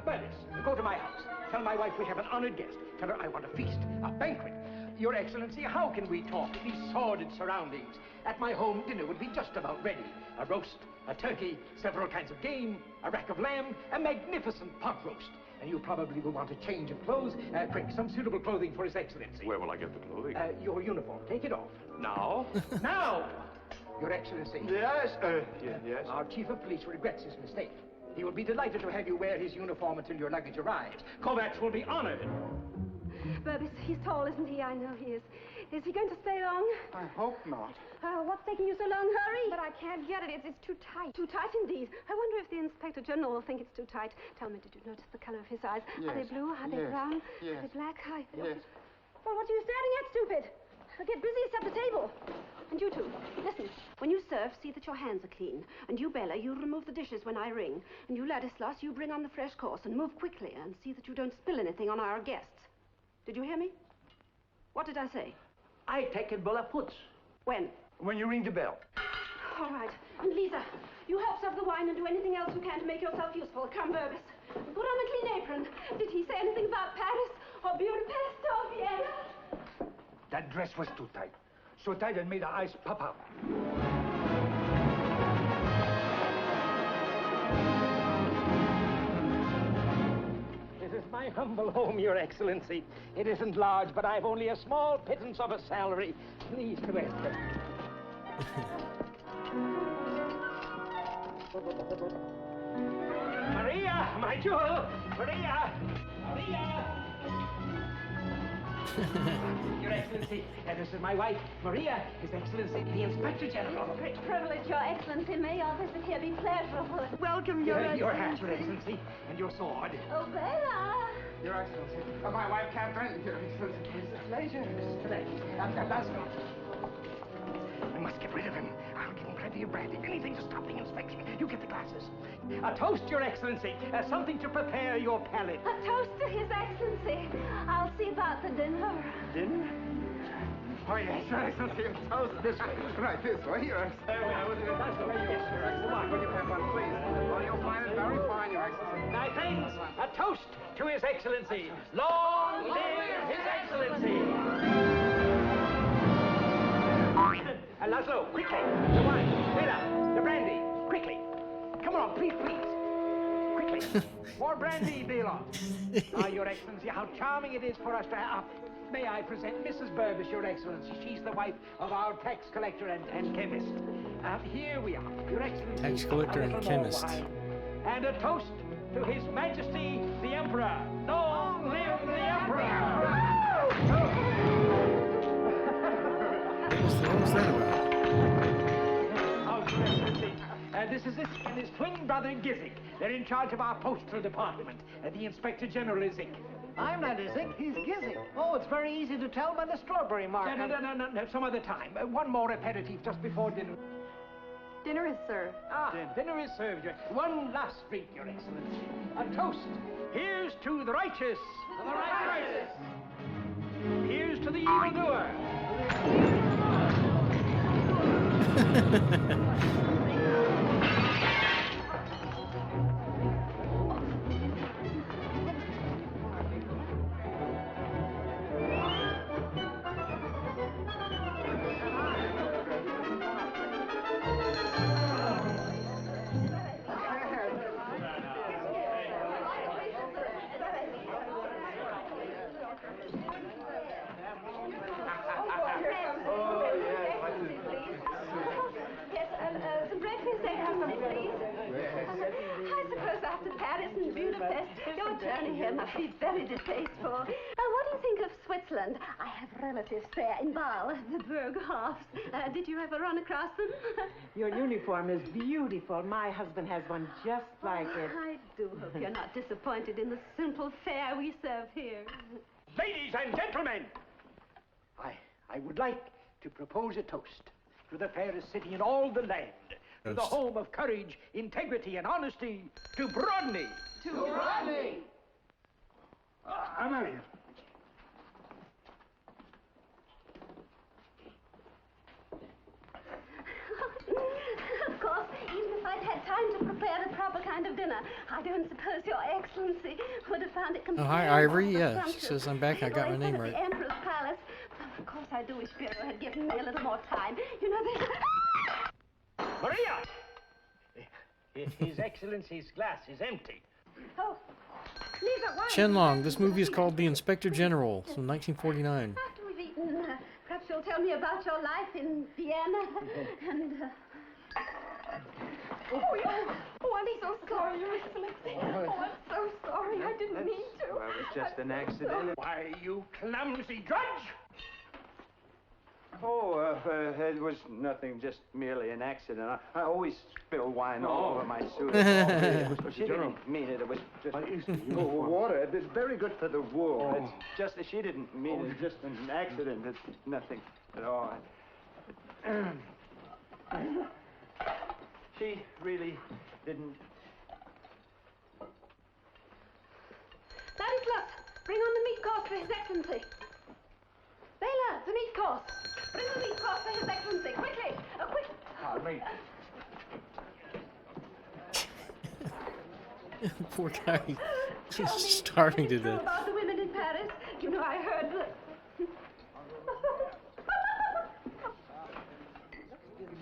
Bernice, go to my house. Tell my wife we have an honored guest. Tell her I want a feast, a banquet. Your Excellency, how can we talk in these sordid surroundings? At my home, dinner would be just about ready. A roast, a turkey, several kinds of game, a rack of lamb, a magnificent pot roast. And you probably will want a change of clothes. Quick, some suitable clothing for His Excellency. Where will I get the clothing? Your uniform. Take it off. Now? Now! Your Excellency. Yes, yes. Our Chief of Police regrets his mistake. He will be delighted to have you wear his uniform until your luggage arrives. Kovacs will be honored. Burbis, he's tall, isn't he? I know he is. Is he going to stay long? I hope not. What's taking you so long? Hurry! But I can't get it. It's too tight. Too tight indeed. I wonder if the Inspector General will think it's too tight. Tell me, did you notice the color of his eyes? Yes. Are they blue? Are they Yes. brown? Yes. Are they black? Yes. Well, what are you staring at, stupid? Get busy and set the table. And you two, listen. When you serve, see that your hands are clean. And you, Bella, you remove the dishes when I ring. And you, Ladislas, you bring on the fresh course and move quickly and see that you don't spill anything on our guests. Did you hear me? What did I say? I take it Bella puts. When? When you ring the bell. All right. And Lisa, you help serve the wine and do anything else you can to make yourself useful. Come, Burbis. Put on a clean apron. Did he say anything about Paris or Budapest or Vienna? That dress was too tight. So tight it made her eyes pop out. This is my humble home, Your Excellency. It isn't large, but I've only a small pittance of a salary. Please to Esther. Maria, my jewel! Maria! Maria! Your Excellency, this is my wife, Maria, His Excellency, the Inspector General. Great privilege, Your Excellency. May your visit here be pleasurable. Welcome, Your hat, Your Excellency, and your sword. Oh, Bella! Your Excellency. Oh, my wife, Catherine. Your Excellency. Pleasure. Let's go. We must get rid of him. I'll give him plenty of brandy. Anything to stop the inspection. You get the glasses. A toast, Your Excellency. Something to prepare your palate. A toast to His Excellency. I'll see about the dinner. Dinner? Oh, yes, Your Excellency. A toast this way. Right, this way, Your Excellency. That's the way you Yes, Your Excellency. Will you have one, please? Oh, you'll find it very fine, Your Excellency. My thanks. A toast to His Excellency. Long live His Excellency. Laszlo, quickly. The wine. Bella, the brandy. Quickly. Come on, please. Quickly. More brandy, Bela. Your Excellency, how charming it is for us to have... May I present Mrs. Burbis, Your Excellency. She's the wife of our tax collector and chemist. Here we are, Your Excellency. Tax collector and chemist. And a toast to His Majesty, the Emperor. Long live the Emperor! What was that about? Your Excellency, this is Zick and his twin brother Gizzick. They're in charge of our postal department. The Inspector General is Zick. I'm not Zick, he's Gizzick. Oh, it's very easy to tell by the strawberry mark. No, some other time. One more aperitif just before dinner. Dinner is served. Dinner is served. One last drink, Your Excellency. A toast. Here's to the righteous. The righteous. Here's to the evildoer. Some breakfast eggs, please. I suppose after Paris and Budapest, your journey here must be very distasteful. What do you think of Switzerland? I have relatives there in Basel, the Berghoffs. Did you ever run across them? Your uniform is beautiful. My husband has one just like it. I do hope you're not disappointed in the simple fare we serve here. Ladies and gentlemen, I would like to propose a toast to the fairest city in all the land, to the home of courage, integrity, and honesty, to Brodney. To Brodney. I'm out of here. Of course, even if I'd had time to prepare the proper kind of dinner, I don't suppose Your Excellency would have found it Oh, completely hi, Ivory. Yeah, she presumptuous says I'm back. I got my name at right. the Emperor's Palace. Of course, I do wish Bureau had given me a little more time. You know, there's... Maria! His Excellency's glass is empty. Oh, leave it wine. Qianlong. This movie is called The Inspector General. It's from 1949. After we've eaten, perhaps you'll tell me about your life in Vienna and... Oh, I'm so sorry, Your Excellency. Oh, I'm so sorry. I didn't mean to. Well, it was just an accident. Why, you clumsy drudge! Oh, it was nothing, just merely an accident. I always spill wine all over my suit. She didn't mean it. It was just water. It's very good for the wool. It's just that she didn't mean it. Just an accident. It's nothing at all. She really didn't. Ladislas, bring on the meat course for His Excellency. Bela, the meat course. Bring the meat course for His Excellency. Quickly. Quick. Pardon me. Poor guy. He's starving to death. About the women in Paris. You know, I heard that...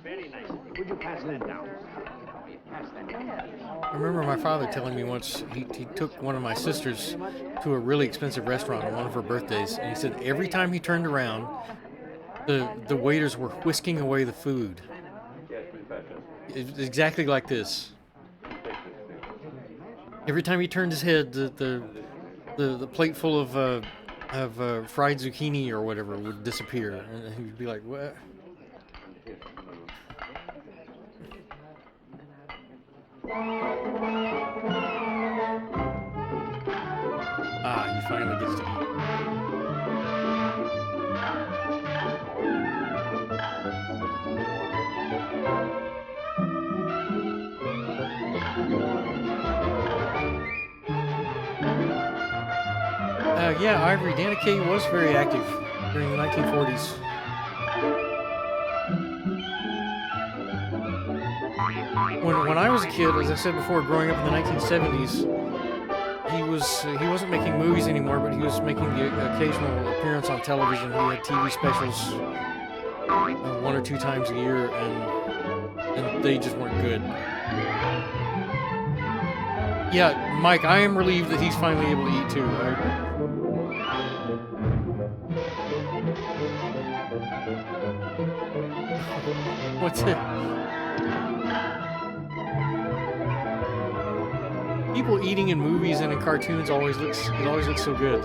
Very nice. Would you pass that down? Pass that down. I remember my father telling me once he took one of my sisters to a really expensive restaurant on one of her birthdays, and he said every time he turned around, the waiters were whisking away the food. It's exactly like this. Every time he turned his head, the plate full of fried zucchini or whatever would disappear, and he'd be like, "What?" Ah, he finally gets to eat. Yeah, Ivory, Dana Kaye was very active during the 1940s. When I was a kid, as I said before, growing up in the 1970s, he wasn't making movies anymore, but he was making the occasional appearance on television. He had TV specials 1 or 2 times a year, and they just weren't good. Yeah, Mike, I am relieved that he's finally able to eat too. What's it? People eating in movies and in cartoons always looks so good.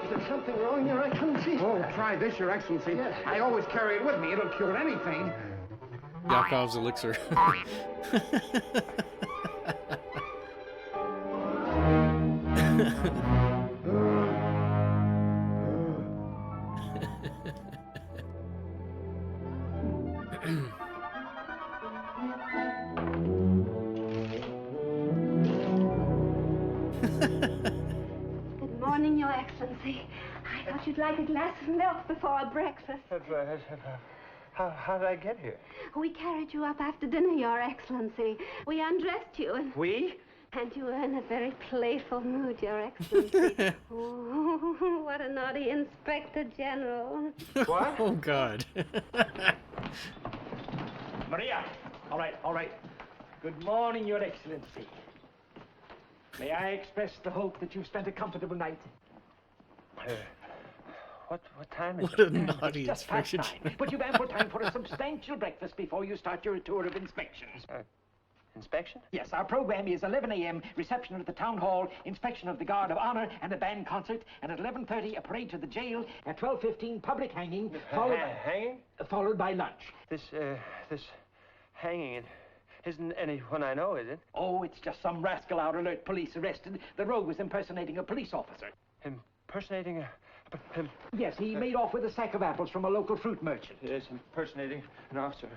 Is there something wrong, Your Excellency? Oh, try this, Your Excellency. Yes. I always carry it with me. It'll cure anything. Yakov's elixir. Good morning, Your Excellency. I thought you'd like a glass of milk before our breakfast. How did I get here? We carried you up after dinner, Your Excellency. We undressed you and... We? And you were in a very playful mood, Your Excellency. Oh, what a naughty Inspector General. What? Oh, God. Maria! All right. Good morning, Your Excellency. May I express the hope that you've spent a comfortable night? What time is What it? a naughty Just past inspection. 9, but you've ample time for a substantial breakfast before you start your tour of inspections. Inspection? Yes, our program is 11 a.m., reception at the town hall, inspection of the guard of honor and a band concert, and at 11:30 a parade to the jail, at 12:15 public hanging, Hanging? followed by lunch. This hanging, Isn't anyone I know, is it? Oh, it's just some rascal out alert police arrested. The rogue was impersonating a police officer. Impersonating a... Yes, he made off with a sack of apples from a local fruit merchant. Yes, impersonating an officer.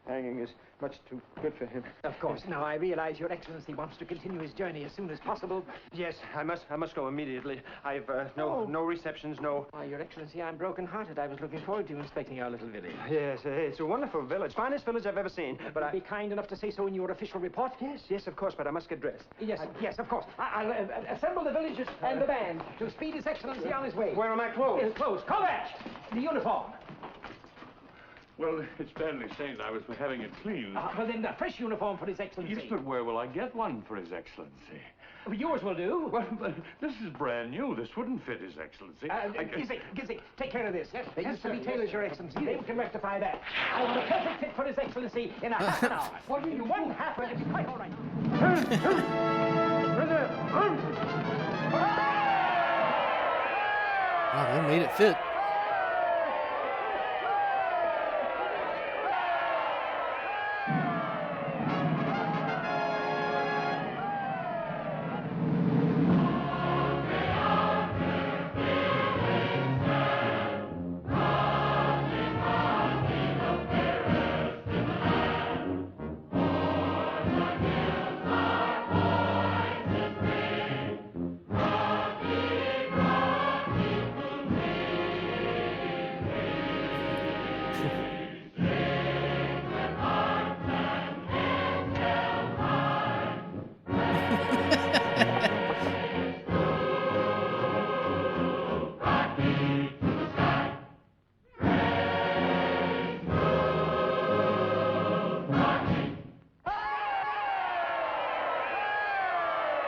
Hanging is much too good for him. Of course. Now, I realize Your Excellency wants to continue his journey as soon as possible. Yes, I must go immediately. I've no receptions, no... Why, Your Excellency, I'm broken-hearted. I was looking forward to inspecting our little village. Yes, it's a wonderful village. Finest village I've ever seen. But Be kind enough to say so in your official report? Yes, of course, but I must get dressed. Yes, yes, of course. I'll assemble the villagers and the band to speed His Excellency on his way. Where are my clothes? His clothes. Kovac! The uniform. Well, it's badly stained. I was having it cleaned. Well, then, a fresh uniform for His Excellency. Yes, but where will I get one for His Excellency? Yours will do. Well, this is brand new. This wouldn't fit His Excellency. Gizzy, take care of this. Yes, there used to be tailors, Your Excellency. They can rectify that. I want a perfect fit for His Excellency in a half an hour. Well, you one half hour, it'll be quite all right. Wow, they made it fit.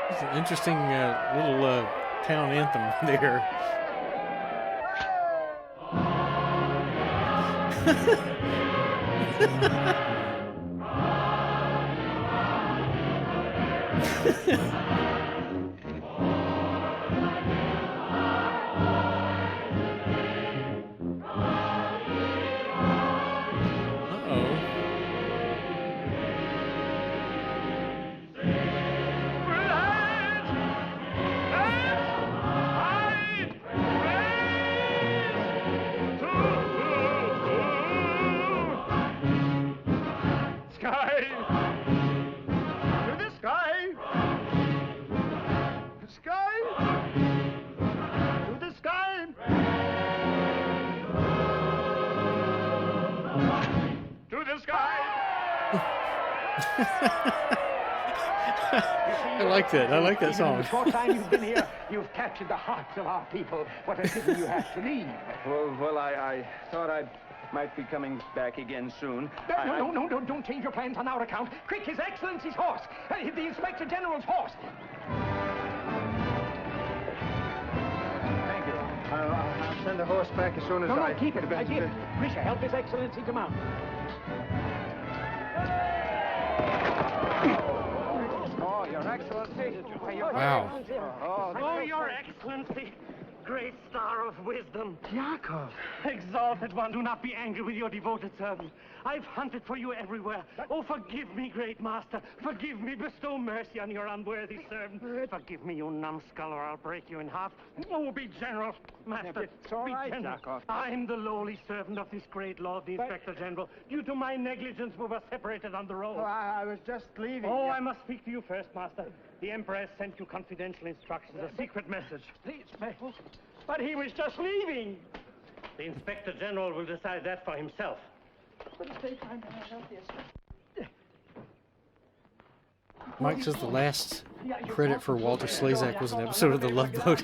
It's an interesting little town anthem there. I like that. I like that song. In the short time you've been here, you've captured the hearts of our people. What a pity you have to leave. Well, I thought I might be coming back again soon. No, don't change your plans on our account. Quick, His Excellency's horse. The Inspector General's horse. Thank you. I'll send the horse back as soon as No, keep it. Grisha, help His Excellency to mount. Oh, Your Excellency. Wow. Oh, Your Excellency, great star of wisdom. Yakov. Exalted one, do not be angry with your devoted servant. I've hunted for you everywhere. Oh, forgive me, great master. Forgive me. Bestow mercy on your unworthy servant. Forgive me, you numbskull, or I'll break you in half. Oh, be general, master. It's all be right, general. Yakov. I'm the lowly servant of this great lord, the Inspector General. Due to my negligence, we were separated on the road. Oh, I was just leaving. Oh, I must speak to you first, master. The Emperor has sent you confidential instructions, a secret message. Please, But he was just leaving. The Inspector General will decide that for himself. Mike says the last credit for Walter Slezak was an episode of The Love Boat.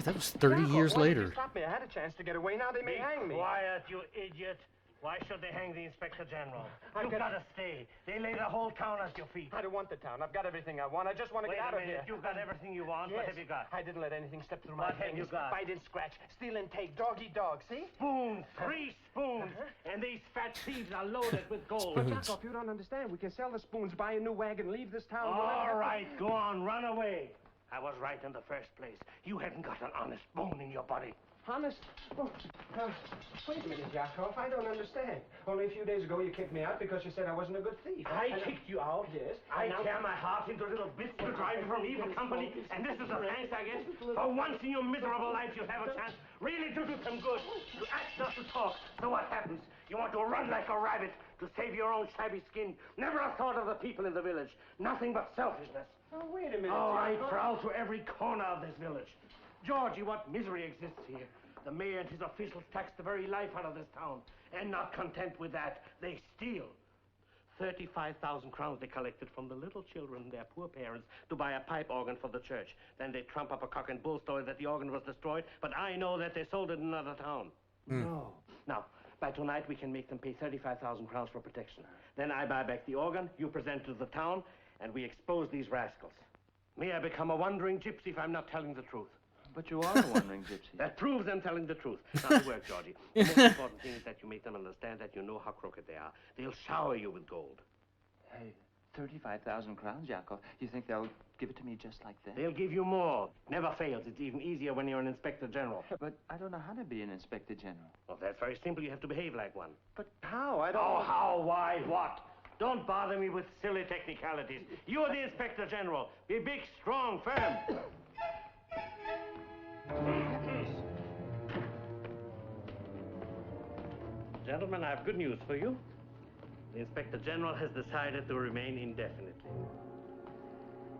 That was 30 years later. Stop me. I had a chance to get away. Now they may hang me. Quiet, you idiot. Why should they hang the Inspector General? You've got to stay. They lay the whole town at your feet. I don't want the town. I've got everything I want. I just want to Wait get out a of minute. here. You've got everything you want. Yes. What have you got? I didn't let anything step through my What have fingers. you got? Bite and scratch. Steal and take. Dog eat dog. See? Spoons. 3 spoons. And these fat thieves are loaded with gold. But Jacob, you don't understand. We can sell the spoons, buy a new wagon, leave this town. All right, go on. Run away. I was right in the first place. You hadn't got an honest bone in your body. Honest? Oh, wait a minute, Yakov. I don't understand. Only a few days ago you kicked me out because you said I wasn't a good thief. I kicked you out? Yes. I tear my heart into little bits to drive you from evil company, and this is the thanks I get? For once in your miserable life you have a chance really to do some good. To act, not to talk. So what happens? You want to run like a rabbit to save your own shabby skin. Never a thought of the people in the village. Nothing but selfishness. Oh, wait a minute, Oh, I Yakov. prowl to every corner of this village. Georgie, what misery exists here. The mayor and his officials tax the very life out of this town. And not content with that, they steal. 35,000 crowns they collected from the little children and their poor parents to buy a pipe organ for the church. Then they trump up a cock and bull story that the organ was destroyed, but I know that they sold it in another town. No. Now, by tonight we can make them pay 35,000 crowns for protection. Then I buy back the organ, you present it to the town, and we expose these rascals. May I become a wandering gypsy if I'm not telling the truth. But you are a wandering gypsy. That proves I'm telling the truth. Now to work, Georgie. The most important thing is that you make them understand that you know how crooked they are. They'll shower you with gold. Hey, 35,000 crowns, Yakov. You think they'll give it to me just like that? They'll give you more. Never fails. It's even easier when you're an inspector general. But I don't know how to be an inspector general. Well, that's very simple. You have to behave like one. But how? I don't... Oh, how, why, what? Don't bother me with silly technicalities. You're the inspector general. Be big, strong, firm. Gentlemen, I have good news for you. The Inspector General has decided to remain indefinitely.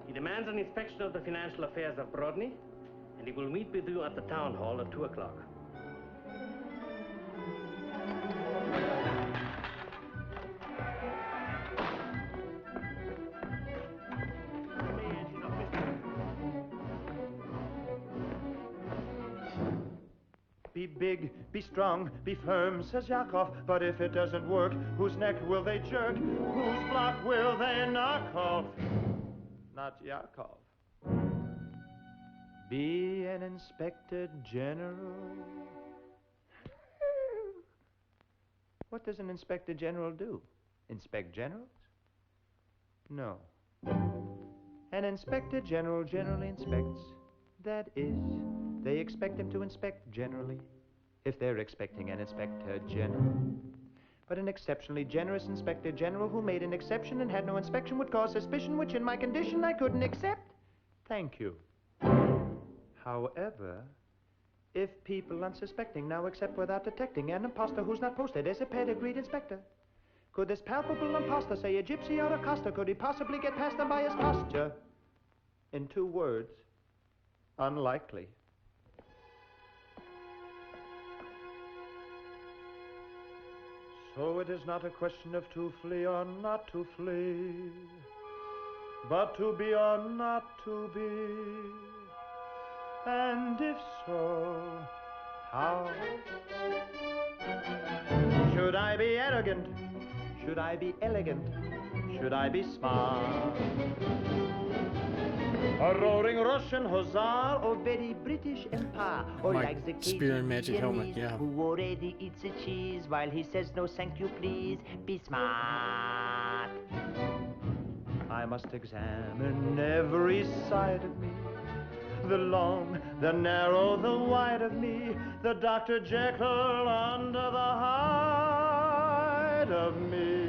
He demands an inspection of the financial affairs of Brodny, and he will meet with you at the town hall at 2 o'clock. Be big, be strong, be firm, says Yakov. But if it doesn't work, whose neck will they jerk? Whose block will they knock off? Not Yakov. Be an inspector general. What does an inspector general do? Inspect generals? No. An inspector general generally inspects. That is, they expect him to inspect generally, if they're expecting an inspector general. But an exceptionally generous inspector general who made an exception and had no inspection would cause suspicion, which in my condition I couldn't accept. Thank you. However, if people unsuspecting now accept without detecting an imposter who's not posted as a pedigreed inspector, could this palpable imposter say a gypsy or a coster? Could he possibly get past them by his posture? In 2 words, unlikely. So it is not a question of to flee or not to flee, but to be or not to be. And if so, how? Should I be arrogant? Should I be elegant? Should I be smart? A roaring Russian hussar or very British empire, or My like the spear and magic helmet, yeah. Who already eats a cheese while he says no thank you please. Be smart. I must examine every side of me, the long, the narrow, the wide of me, the Dr. Jekyll under the hide of me.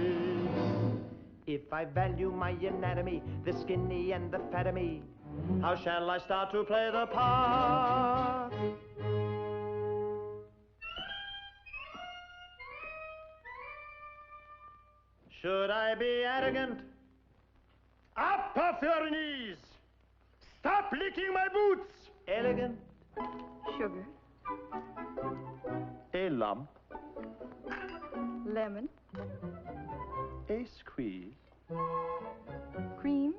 If I value my anatomy, the skinny and the fat of me, how shall I start to play the part? Should I be arrogant? Up off your knees! Stop licking my boots! Elegant? Sugar, A lump, lemon, a squeeze, cream,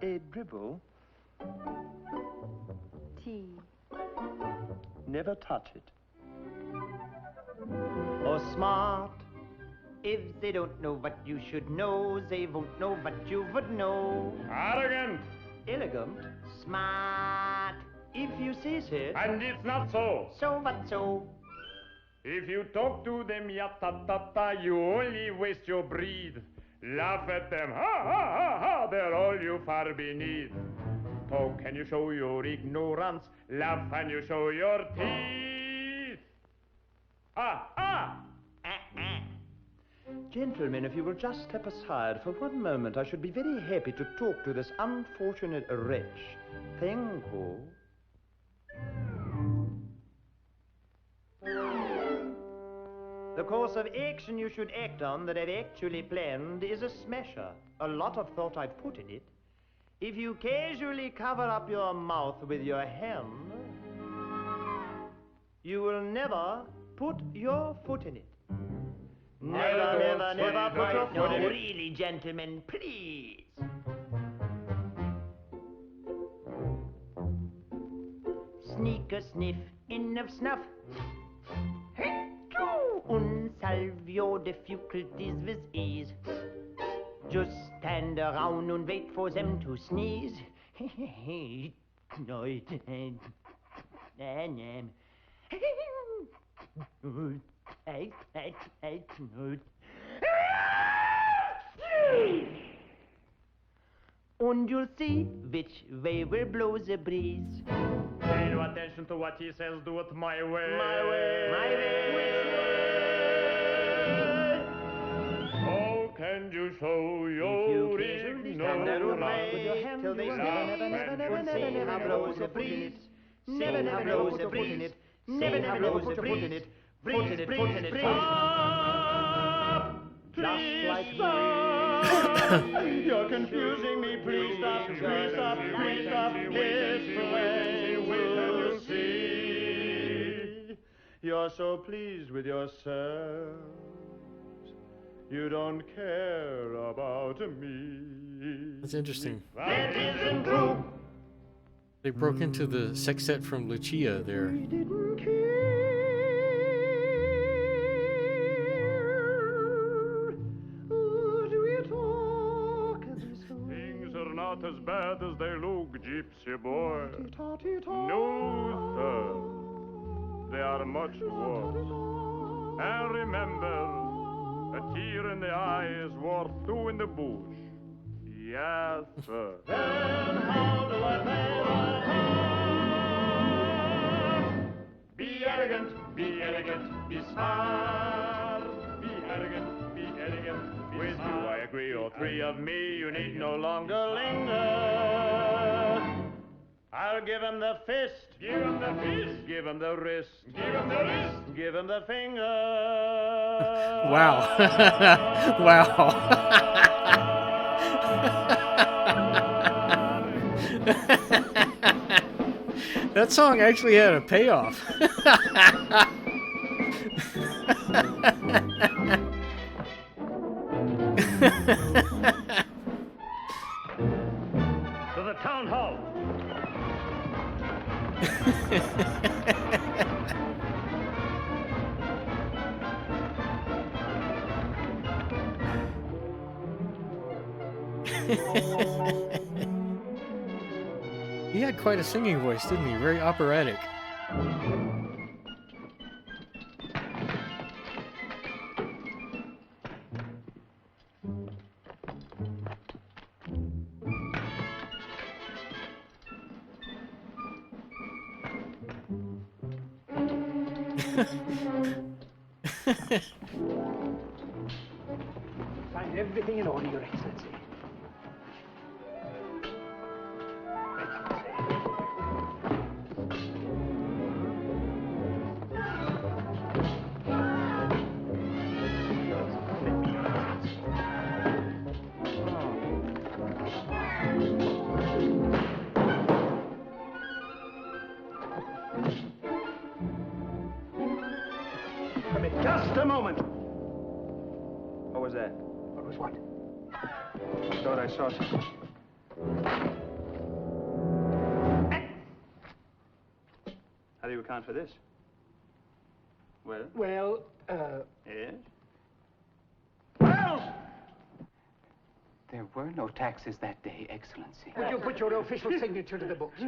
a dribble, tea. never touch it. Or smart? If they don't know what you should know, they won't know what you would know. Arrogant. Elegant. Smart. If you say so. And it's not so. So what so? If you talk to them ya-ta-ta-ta, you only waste your breath. Laugh at them, ha ha ha ha, they're all you far beneath. Talk and you show your ignorance. Laugh and you show your teeth. Gentlemen, if you will just step aside for one moment, I should be very happy to talk to this unfortunate wretch. Thank you. The course of action you should act on that I've actually planned is a smasher. A lot of thought I've put in it. If you casually cover up your mouth with your hand, you will never put your foot in it. Never, never, never put your foot in it. Really, gentlemen, please. Sneak a sniff in of snuff. Und salvio difficulties with ease. Just stand around and wait for them to sneeze. And you'll see which way will blow the breeze. Pay no attention to what he says, do it my way. My way. My way. How can you show your ignorance? With your hand, till they never blows a breeze. Never blows a breeze. Never blows a breeze. Breeze. Please you're confusing me. Please stop. Please stop. Please stop. It's the way you see. You're so pleased with yourselves. You don't care about me. That's interesting. That isn't true. They broke into the sextet from Lucia there. Things are not as bad as they look, gypsy boy. No, sir. They are much worse. And remember, a tear in the eye is worth two in the bush. Yes, sir. Then how do I pay my heart? Be arrogant, be elegant, be smart. Be arrogant, be elegant, be with smart. You I agree, all three of me, you need no longer linger. I'll give him the fist. Give him the fist. Give him the wrist. Give him the wrist. Give him the finger. Wow. Wow. That song actually had a payoff. To the town hall. He had quite a singing voice, didn't he? Very operatic. Find everything in order, Your Excellency. Just a moment. What was that? What was what? I thought I saw something. How do you account for this? Well? Well, Yes? Well! There were no taxes that day, Excellency. Would you put your official signature to the books?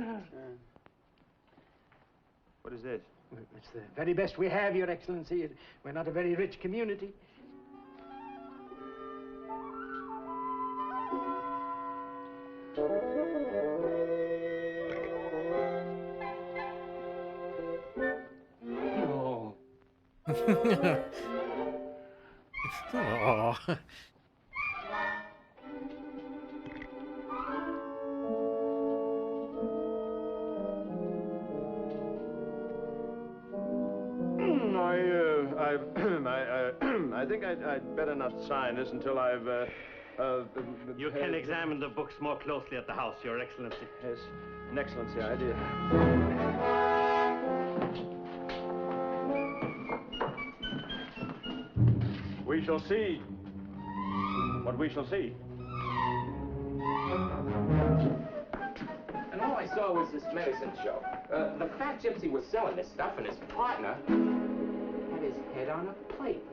What is this? It's the very best we have, Your Excellency. We're not a very rich community. Aw. I think I'd better not sign this until I've, You can examine the books more closely at the house, Your Excellency. Yes, an excellency idea. We shall see what we shall see. And all I saw was this medicine show. The fat gypsy was selling this stuff, and his partner had his head on a plate.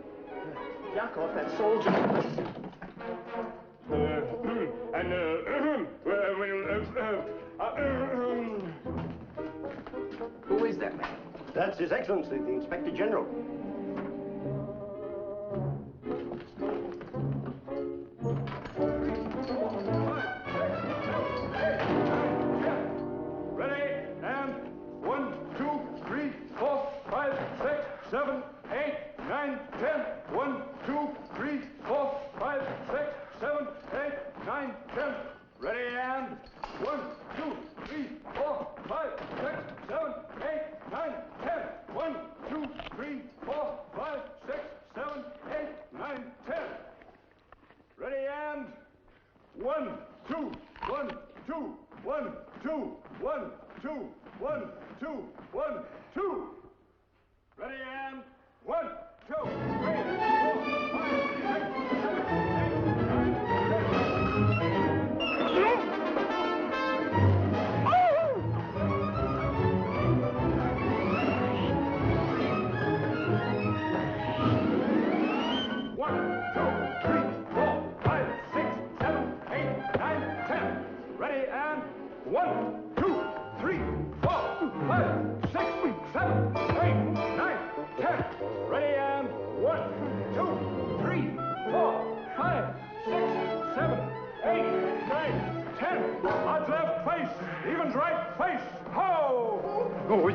Knock off that soldier. Who is that man? That's His Excellency, the Inspector General. Ready, and 1, 2, 3, 4, 5, 6, 7, 8, 9, 10. 1, 2, 3, 4, 5, 6, 7, 8, 9, 10. Ready, and 1, 2, 3, 4, 5, 6, 7, 8, 9, 10. 1, 2, 3, 4, 5, 6, 7, 8, 9, 10. Ready, and 1, 2, 1, 2, 1, 2, 1, 2, 1, 2, 1, 2. Ready, and 1, 2, 3, 4, 5, 6, 7, Odds left face, evens right face. Ho! Oh,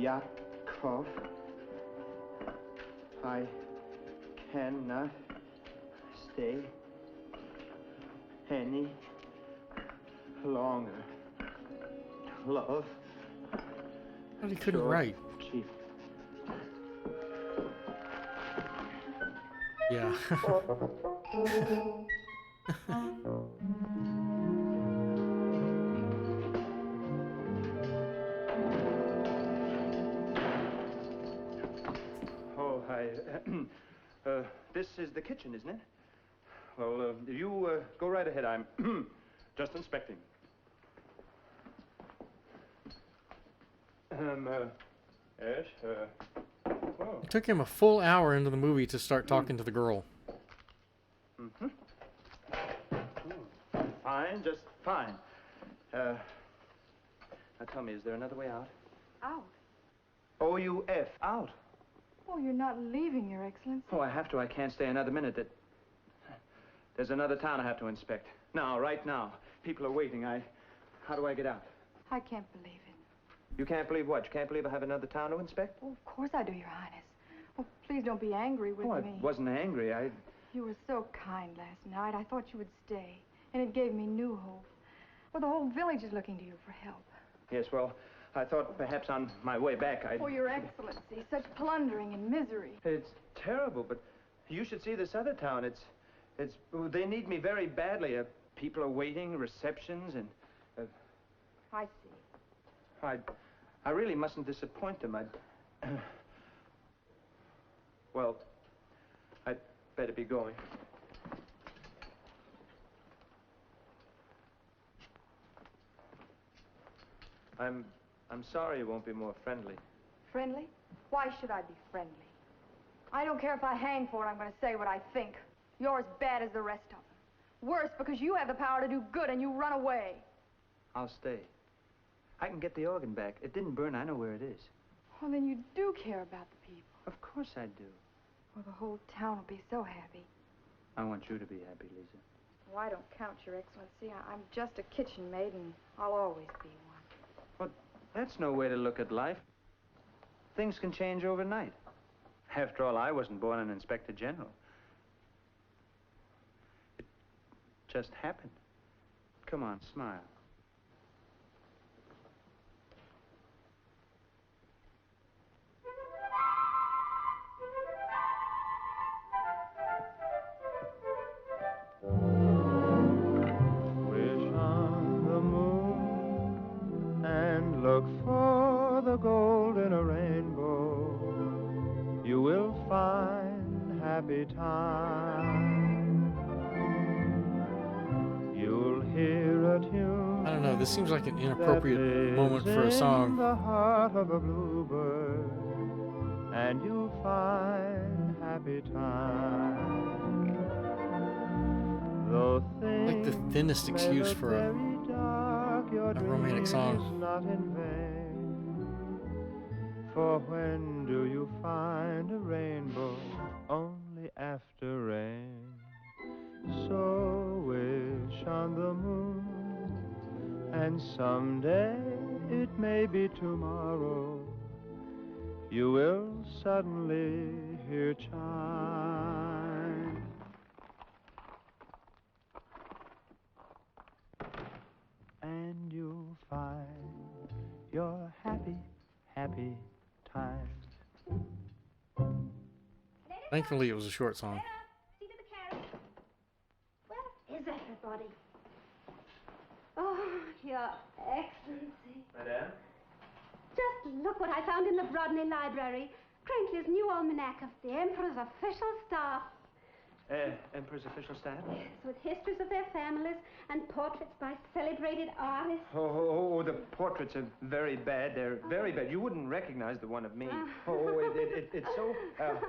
Yakov. I cannot stay any longer. Love. Well, he couldn't George write. Chief. Yeah. Oh, this is the kitchen, isn't it? Well, you go right ahead. I'm just inspecting. Yes, oh. It took him a full hour into the movie to start talking to the girl. Mm-hmm. Fine, just fine. Now tell me, is there another way out? Out? O-U-F, out. Oh, you're not leaving, Your Excellency. Oh, I have to. I can't stay another minute. There's another town I have to inspect. Now, right now. People are waiting. How do I get out? I can't believe it. You can't believe what? You can't believe I have another town to inspect? Oh, of course I do, Your Highness. Oh, please don't be angry with me. I wasn't angry. You were so kind last night. I thought you would stay. And it gave me new hope. Well, the whole village is looking to you for help. Yes, well, I thought perhaps on my way back I'd... Oh, Your Excellency, such plundering and misery. It's terrible, but you should see this other town. They need me very badly. People are waiting, receptions, and... I see. I really mustn't disappoint them. Well, I'd better be going. I'm sorry it won't be more friendly. Friendly? Why should I be friendly? I don't care if I hang for it, I'm going to say what I think. You're as bad as the rest of them. Worse, because you have the power to do good and you run away. I'll stay. I can get the organ back. It didn't burn. I know where it is. Well, then you do care about the people. Of course I do. Well, the whole town will be so happy. I want you to be happy, Lisa. Well, I don't count, Your Excellency. I'm just a kitchen maid, and I'll always be one. But that's no way to look at life. Things can change overnight. After all, I wasn't born an inspector general. It just happened. Come on, smile. Wish on the moon and look for the gold in a rainbow. You will find happy time. You'll hear a tune. I don't know, this seems like an inappropriate moment for a song. In the heart of a bluebird, and you'll find happy time. Though Like the thinnest excuse for a romantic song. not in vain. For when do you find a rainbow? Only after rain. So wish on the moon, and someday, it may be tomorrow, you will suddenly hear chime. And you'll find your happy, happy time. Thankfully, it was a short song. See to the carriage. Where is everybody? Oh, Your Excellency. Madame? Just look what I found in the Brodney Library. Crankley's new almanac of the Emperor's official staff. Emperor's official staff? Yes, with histories of their families and portraits by celebrated artists. Oh, the portraits are very bad. They're very bad. You wouldn't recognize the one of me. It's so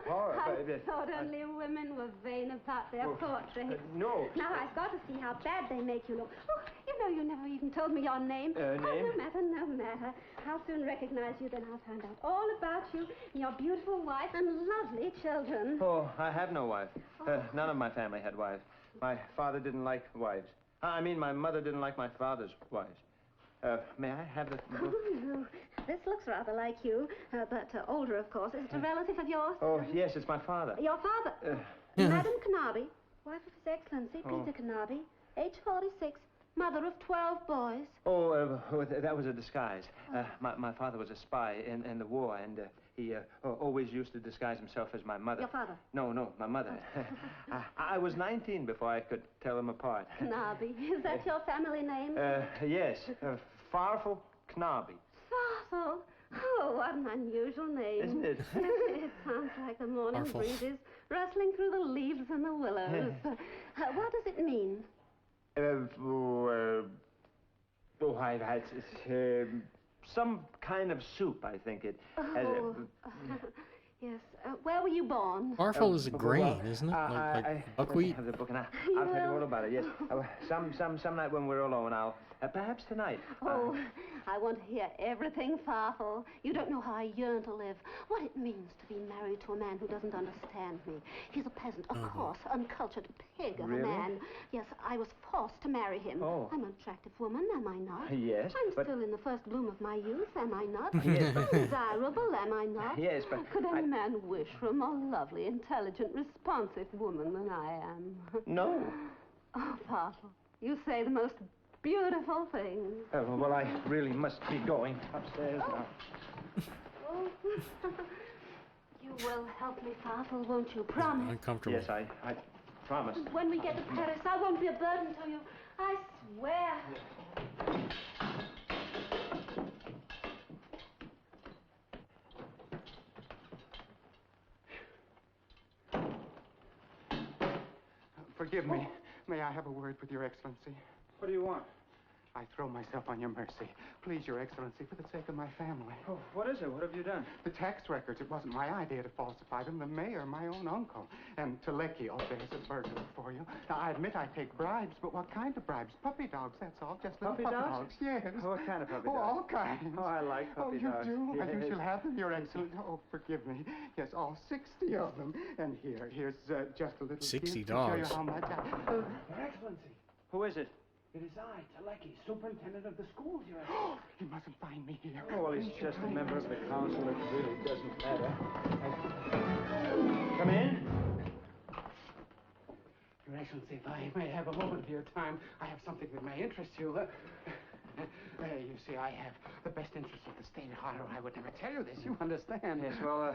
horrible. I thought only women were vain about their portraits. No. Now I've got to see how bad they make you look. Oh, you know you never even told me your name. Name? Oh, no matter. I'll soon recognize you, then I'll find out all about you and your beautiful wife and lovely children. Oh, I have no wife. None of my family had wives. My father didn't like wives. I mean, my mother didn't like my father's wives. May I have the book? Oh, this looks rather like you, but older, of course. Is it a relative of yours? Oh, yes, it's my father. Your father? Madam Carnaby, wife of His Excellency, Peter Carnaby, age 46, mother of 12 boys. Oh, that was a disguise. My father was a spy in the war, and he always used to disguise himself as my mother. Your father? No, my mother. I was 19 before I could tell them apart. Carnaby, is that your family name? Yes, Farfel Knobby. Farfel? Oh, what an unusual name. Isn't it? It sounds like the morning Farfel. breezes rustling through the leaves and the willows. What does it mean? It's some kind of soup, I think it. Oh, yes. Where were you born? Farfel is a grain, isn't it? Like buckwheat? I have the book, and I'll tell you all about it, yes. Some night when we're alone, perhaps tonight. Oh, I want to hear everything, Farfel. You don't know how I yearn to live. What it means to be married to a man who doesn't understand me. He's a peasant, a coarse, uncultured pig of a man. Yes, I was forced to marry him. Oh. I'm an attractive woman, am I not? Yes, I'm but... still in the first bloom of my youth, am I not? Yes, I'm desirable, am I not? Yes, but... Could any man wish for a more lovely, intelligent, responsive woman than I am? No. Oh, Farfel, you say the most beautiful things. Well, I really must be going upstairs now. Oh. You will help me, Farfel, won't you? Promise. Uncomfortable. Yes, I promise. When we get to Paris, I won't be a burden to you. I swear. Forgive me. May I have a word with Your Excellency? What do you want? I throw myself on your mercy. Please, Your Excellency, for the sake of my family. Oh, what is it? What have you done? The tax records. It wasn't my idea to falsify them. The mayor, my own uncle. And Telecki, oh, there's a burglar for you. Now, I admit I take bribes, but what kind of bribes? Puppy dogs, that's all. Just little puppy dogs? Yes. Oh, what kind of puppy dogs? Oh, all kinds. Oh, I like puppy dogs. Oh, you do? Yes. You shall have them, Your Excellency. Oh, forgive me. Yes, all 60 of them. And here's just a little 60 gift dogs. to show you how much Your Excellency. Who is it? It is I, Telecki, superintendent of the schools, Your Excellency. He mustn't find me here. Oh, well, he's just a member of the council. It really doesn't matter. Come in. Your Excellency, if I may have a moment of your time, I have something that may interest you. You see, I have the best interests of the state at heart, or I would never tell you this. You understand? Yes, well,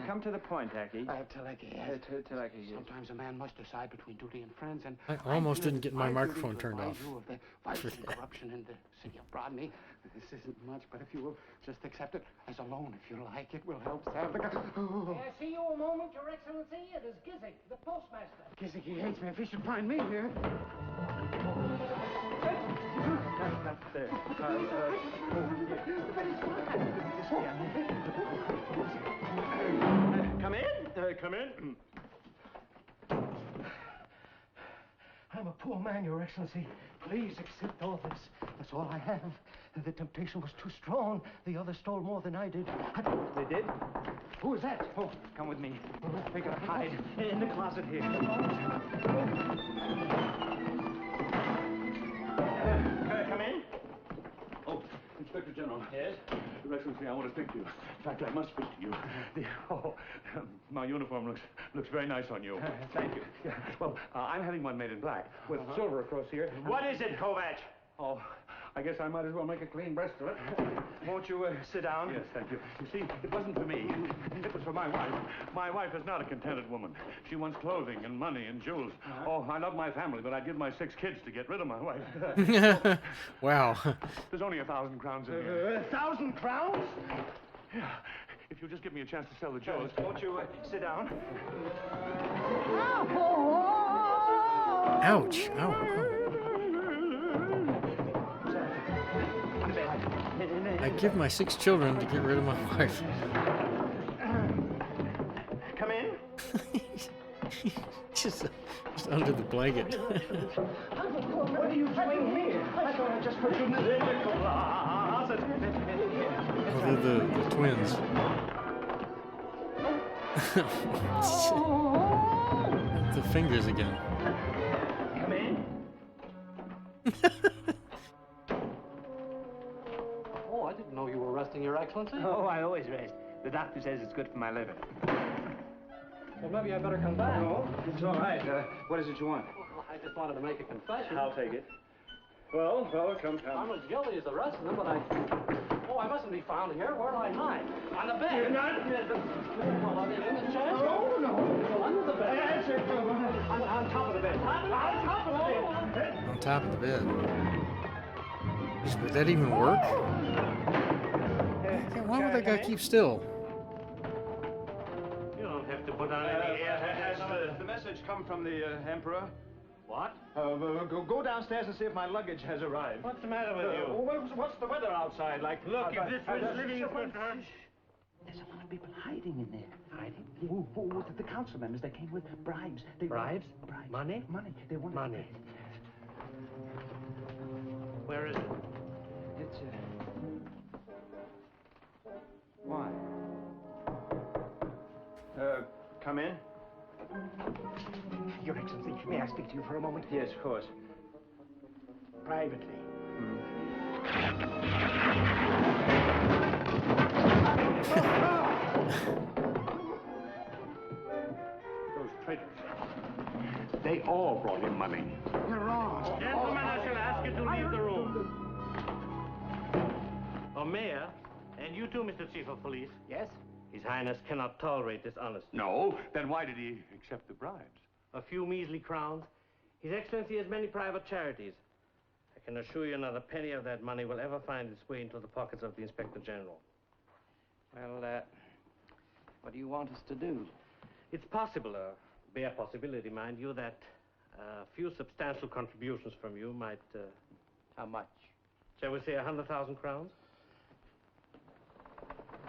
come to the point, Aki. Telecki, yes. Telecki, yes. Sometimes a man must decide between duty and friends, and I almost didn't get my microphone turned off. You of the violence and corruption in the city of Rodney. This isn't much, but if you will just accept it as a loan, if you like, it will help save the... May I see you a moment, Your Excellency? It is Gizzik, the postmaster. Gizzik, he hates me. If he should find me here... There. Come in. Come in. I'm a poor man, Your Excellency. Please accept all this. That's all I have. The temptation was too strong. The others stole more than I did. They did? Who is that? Oh, come with me. We gotta hide in the closet here. Come in. Oh, Inspector General. Yes? Your Excellency, I want to speak to you. In fact, I must speak to you. My uniform looks very nice on you. Thank you. Yeah, well, I'm having one made in black with silver across here. What is it, Kovac? Oh, I guess I might as well make a clean breast of it. Won't you sit down? Yes, thank you. You see, it wasn't for me. It was for my wife. My wife is not a contented woman. She wants clothing and money and jewels. Oh, I love my family, but I'd give my 6 kids to get rid of my wife. Wow. There's only 1,000 crowns in here. 1,000 crowns? Yeah. If you'll just give me a chance to sell the jewels. Won't you sit down? Ouch. Ow. I give my 6 children to get rid of my wife. Come in. just under the blanket. What are you doing here? I thought I just heard you in the closet. Oh, they're the twins. The fingers again. Come in. I didn't know you were resting, Your Excellency. Oh, I always rest. The doctor says it's good for my liver. Well, maybe I better come back. No, it's all right. What is it you want? Well, I just wanted to make a confession. I'll take it. Well, fella, come. I'm as guilty as the rest of them, but Oh, I mustn't be found here. Where'd I hide? On the bed. You're not. Well, in the chest? No, no. Well, under the bed. That's it. On top of the bed. On top of the bed. On top of the bed. Would that even work? Why would that guy keep still? You don't have to put on any air. Has the message come from the Emperor? What? Go downstairs and see if my luggage has arrived. What's the matter with you? What's the weather outside like? Look, if this was living... There's a lot of people hiding in there. Hiding? The council members, they came with bribes. Bribes? Bribes. Money? Money. They wanted... Money. Where is it? It's, Why? Come in. Your Excellency, may I speak to you for a moment? Yes, of course. Privately. Those traitors. They all brought him money. You're wrong. Gentlemen, I shall ask you to leave the room. Oh, Mayor, and you too, Mr. Chief of Police. Yes? His Highness cannot tolerate dishonesty. No? Then why did he accept the bribes? A few measly crowns. His Excellency has many private charities. I can assure you not a penny of that money will ever find its way into the pockets of the Inspector General. Well, what do you want us to do? It's possible, a bare possibility, mind you, that a few substantial contributions from you might... How much? Shall we say 100,000 crowns?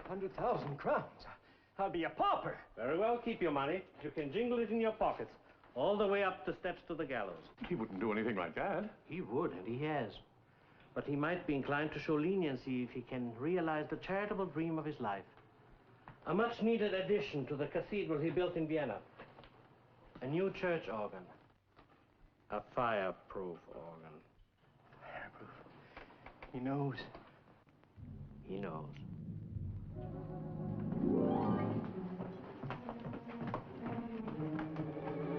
100,000 crowns. I'll be a pauper. Very well, keep your money. You can jingle it in your pockets, all the way up the steps to the gallows. He wouldn't do anything like that. He would, and he has. But he might be inclined to show leniency if he can realize the charitable dream of his life. A much-needed addition to the cathedral he built in Vienna. A new church organ. A fireproof organ. Fireproof. He knows. He knows.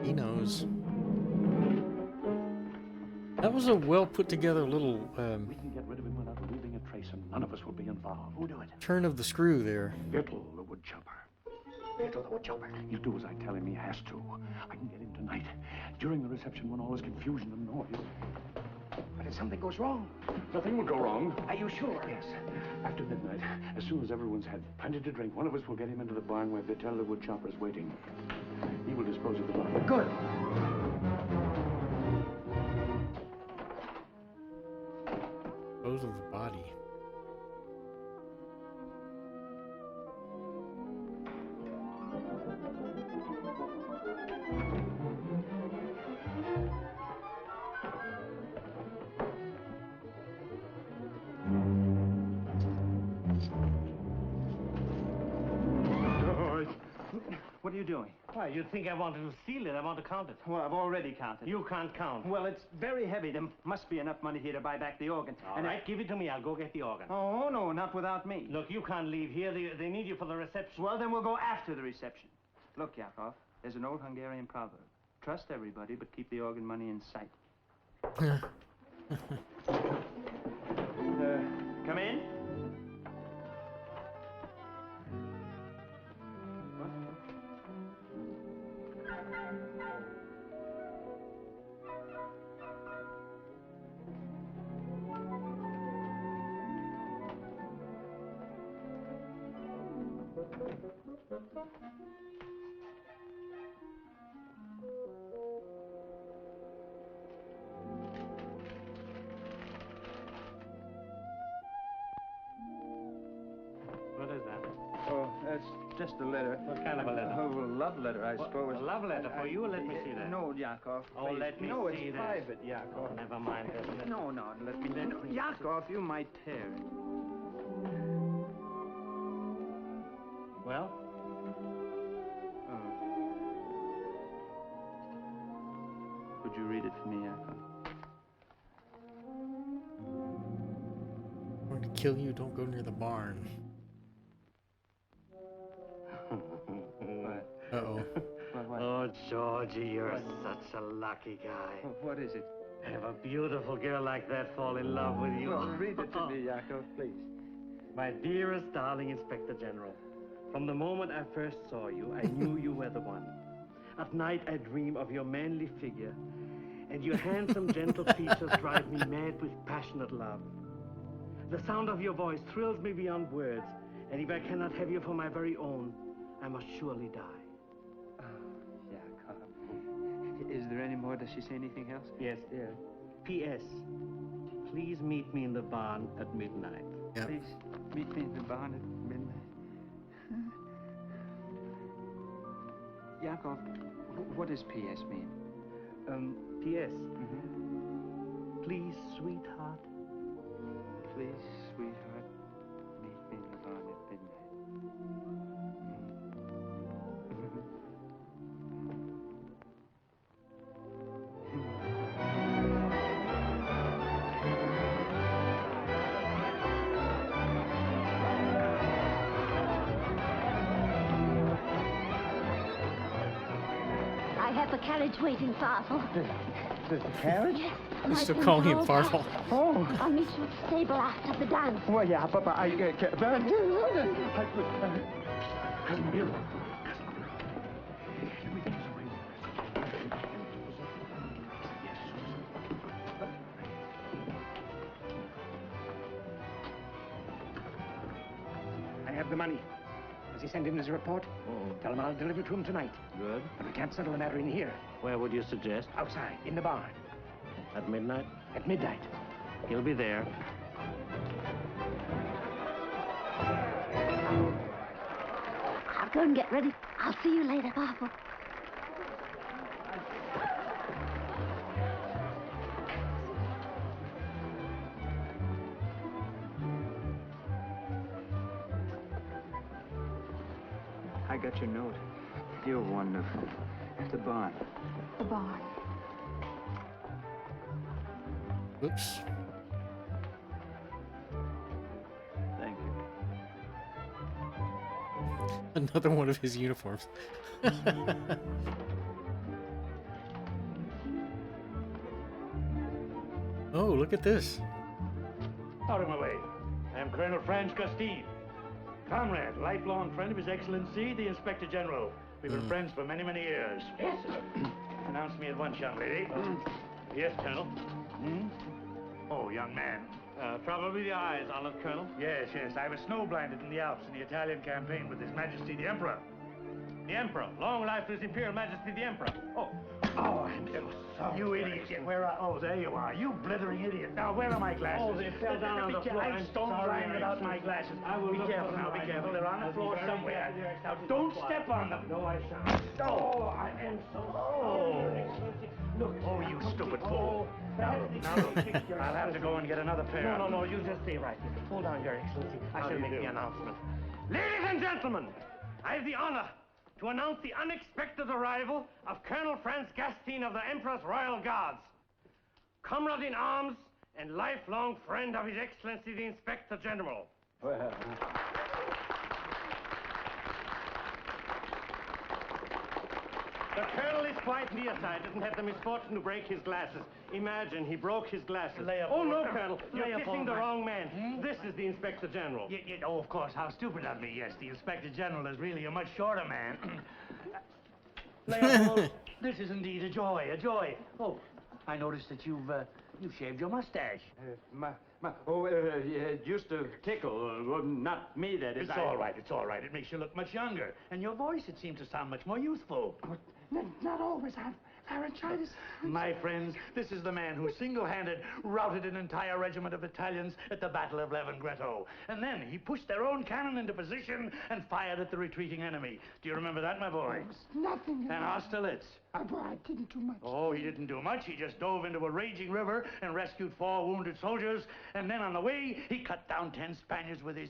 He knows. That was a well put together little We can get rid of him without leaving a trace, and none of us will be involved. Who do it? turn of the screw there. It'll the woodchopper. Little the woodchopper. He'll do as I tell him. He has to. I can get him tonight. During the reception, when all is confusion and noise. But if something goes wrong... Nothing will go wrong. Are you sure? Yes. After midnight, as soon as everyone's had plenty to drink, one of us will get him into the barn where they tell the woodchopper is waiting. He will dispose of the body. Good. Dispose of the body. What are you doing? Why, you'd think I wanted to steal it. I want to count it. Well, I've already counted. You can't count. Well, it's very heavy. There must be enough money here to buy back the organ. All right, give it to me. I'll go get the organ. Oh, no, not without me. Look, you can't leave here. They need you for the reception. Well, then we'll go after the reception. Look, Yakov, there's an old Hungarian proverb. Trust everybody, but keep the organ money in sight. Come in. What is that? Oh, that's just a letter. What kind of a letter? Oh, a love letter, I suppose. A love letter for you? Let me see that. No, Yakov. Oh, please. let me no, see it's that. private, Yakov. Oh, never mind. No, let me... No, Yakov, you might tear it. Well? Oh. Could you read it for me, Yakov? going to kill you. Don't go near the barn. Uh-oh. Oh, Georgie, you're such a lucky guy. What is it? Have a beautiful girl like that fall in love with you. Well, read it to me, Yakov, please. My dearest darling Inspector General, from the moment I first saw you, I knew you were the one. At night, I dream of your manly figure, and your handsome, gentle features drive me mad with passionate love. The sound of your voice thrills me beyond words, and if I cannot have you for my very own, I must surely die. Is there any more? Does she say anything else? Yes, dear. P.S. Please meet me in the barn at midnight. Yep. Please meet me in the barn at midnight. Yakov, what does P.S. mean? P.S. Please, sweetheart. Please, sweetheart, meet me in the barn at midnight. I have the carriage waiting, Farfel. The carriage? Yes. They still calling him Farfel. Oh. I'll meet you at the stable after the dance. Well, yeah, but I have the money. Has he sent in his report? Tell him I'll deliver it to him tonight. Good. But we can't settle the matter in here. Where would you suggest? Outside, in the barn. At midnight? At midnight. He'll be there. I'll go and get ready. I'll see you later, Farfel. I got your note. You're wonderful. The barn. The barn. Oops. Thank you. Another one of his uniforms. Oh, look at this. Out of my way. I am Colonel Franz Castine. Comrade, lifelong friend of His Excellency, the Inspector General. We've been friends for many, many years. Yes, sir. Announce me at once, young lady. Yes, Colonel. Oh, young man. Probably the eyes, Honored Colonel. Yes, yes. I was snow-blinded in the Alps in the Italian campaign with His Majesty the Emperor. The Emperor. Long life to His Imperial Majesty the Emperor. Oh. Oh, I'm so sorry. You idiot. Where are... Oh, there you are. You blithering idiot. Now, where are my glasses? Oh, they fell down on the floor. I'm stone-blind without my glasses. Be careful now, be careful. They're on the floor somewhere. Now, don't step on them. No, I shan't. Oh, I am so... Oh. Look. Oh, you stupid fool. Now, look. I'll have to go and get another pair. No, you just stay right here. Hold on, Your Excellency. I shall make the announcement. Ladies and gentlemen, I have the honor to announce the unexpected arrival of Colonel Franz Castine of the Emperor's Royal Guards. Comrade in arms and lifelong friend of His Excellency the Inspector General. Well... The colonel is quite nearsighted and had the misfortune to break his glasses. Imagine, he broke his glasses. Oh, no, Colonel, you're kissing the wrong man. This is the Inspector General. Oh, of course, how stupid of me. Yes, the Inspector General is really a much shorter man. Leopold, this is indeed a joy, a joy. Oh, I noticed that you've shaved your mustache. It used to tickle. Well, not me, that is. It's all right, it's all right. It makes you look much younger. And your voice, it seems to sound much more youthful. Not always. I've laryngitis. My friends, this is the man who single-handed routed an entire regiment of Italians at the Battle of Levingretto. And then he pushed their own cannon into position and fired at the retreating enemy. Do you remember that, my boy? Nothing. And Austerlitz. I didn't do much. Oh, he didn't do much. He just dove into a raging river and rescued 4 wounded soldiers. And then on the way, he cut down 10 Spaniards with his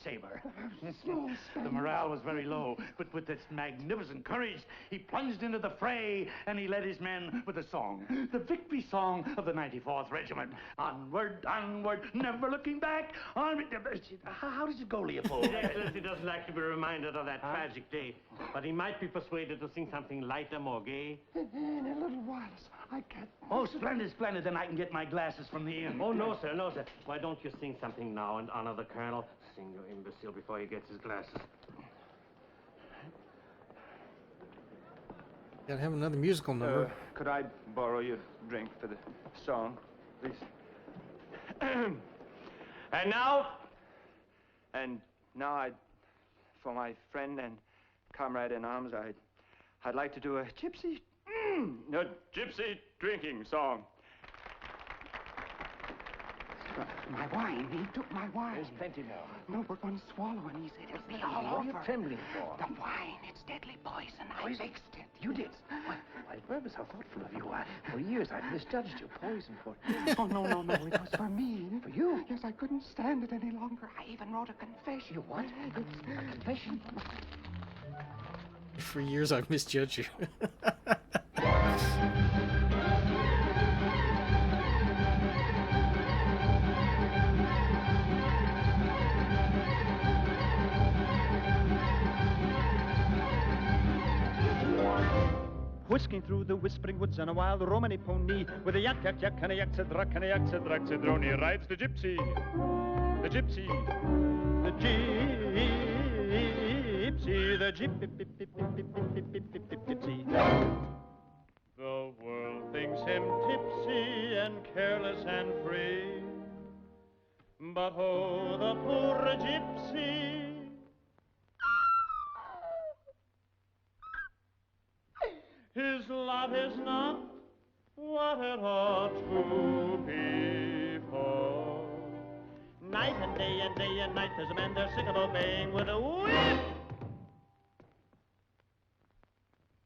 saber. The morale was very low, but with this magnificent courage, he plunged into the fray and he led his men with a song, the victory song of the 94th Regiment. Onward, onward, never looking back. Onward. How does it go, Leopold? His Excellency doesn't like to be reminded of that tragic day, but he might be persuaded to sing something lighter, more gay. In a little while, I can't. Oh, splendid, splendid. Then I can get my glasses from the inn. Oh, no, sir, no, sir. Why don't you sing something now and honor the Colonel? Sing, you imbecile, before he gets his glasses. Gotta have another musical number. Could I borrow your drink for the song, please? And now, for my friend and comrade in arms, I'd like to do a gypsy drinking song. My wine. He took my wine. There's plenty more. No, we're going to swallow, and he said it'll be all What are you over. trembling for? The wine. It's deadly poison. I mixed it. You did? Why, Purvis, how thoughtful of you. For years, I've misjudged your poison for... Oh, no. It was for me. For you? Yes, I couldn't stand it any longer. I even wrote a confession. You what? A confession? For years I've misjudged you. Whisking through the whispering woods on a wild Romany pony, with a yak, yak, yak, and a yak, cedrak, and a yak, cedrak, cedroni, rides the gypsy, the gypsy, the gypsy, the gypsy. The world thinks him tipsy and careless and free, but oh, the poor gypsy. His lot is not what it ought to be for. Night and day and day and night, there's a man there sick of obeying with a whip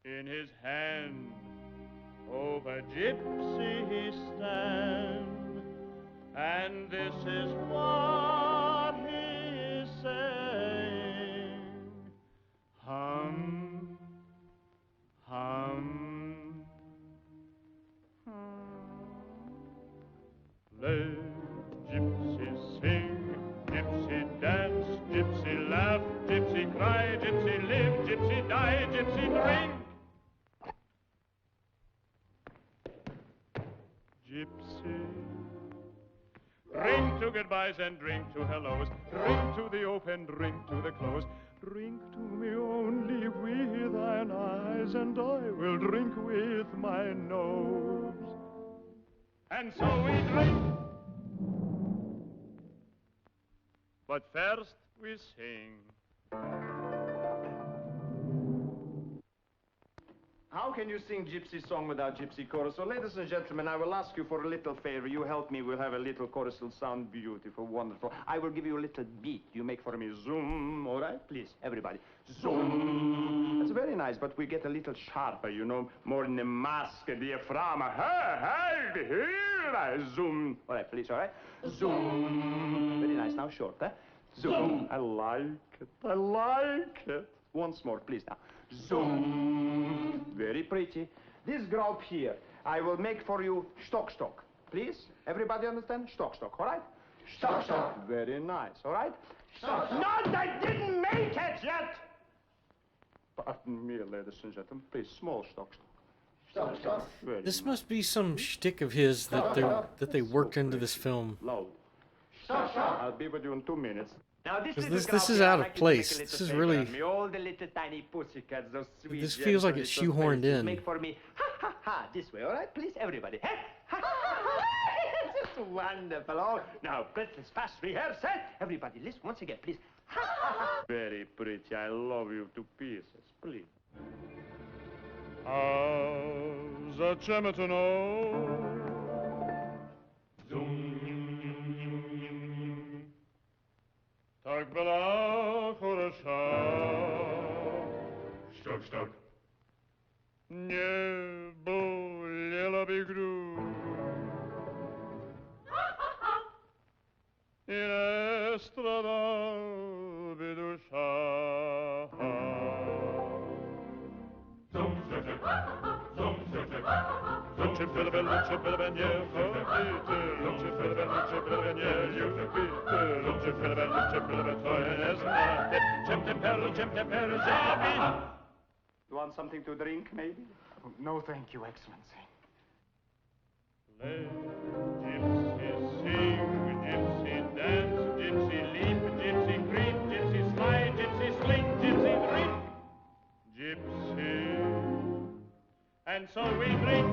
in his hand. Over gypsy he stands, and this is what he is saying. Hum, hum, let gypsy sing, gypsy dance, gypsy laugh, gypsy cry, gypsy live, gypsy die, gypsy drink. Gypsy, drink to goodbyes and drink to hellos, drink to the open, drink to the close. Drink to me only with thine eyes, and I will drink with my nose. And so we drink, but first we sing. How can you sing gypsy song without gypsy chorus? So, ladies and gentlemen, I will ask you for a little favor. You help me, we'll have a little chorus. It'll sound beautiful, wonderful. I will give you a little beat. You make for me zoom, all right? Please, everybody. Zoom. That's very nice, but we get a little sharper, you know, more in the mask, diaphragm. Hey, here, zoom. All right, please, all right? Zoom. Very nice. Now short, huh? Zoom. I like it. Once more, please, now. Zoom. Very pretty. This group here, I will make for you stock. Please? Everybody understand? Stock, all right? Stock. Very nice, all right? Stock. No, I didn't make it yet! Pardon me, ladies and gentlemen. Please, small stock. Stock. Very This nice. must be some shtick of his that they worked into this film. Loud. I'll be with you in 2 minutes. Now this Because little this girl is here, out I'd of like you to place. make a This little is favor really- on me. All the little tiny pussycats, those sweet. This feels like it's gentle shoehorned faces. in. Make for me, ha, this way, all right, please, everybody. Ha, ha. It's just wonderful. Oh, now, breathless, fast rehearsal. Everybody, listen once again, please. Very pretty. I love you to pieces. Please. As a cemetery. Tak bela chorosza. Stock. Niebo, lela bigru. In estrada bedusha. Luce per la bella, luce per la bella, luce per la bella, luce per la bella, luce per la bella, luce per la bella, You want something to drink, maybe? Oh, no, thank you, Excellency. Play, gypsy sing, gypsy dance, gypsy leap, gypsy creep, gypsy slide, gypsy sling, gypsy drink, gypsy, and so we drink.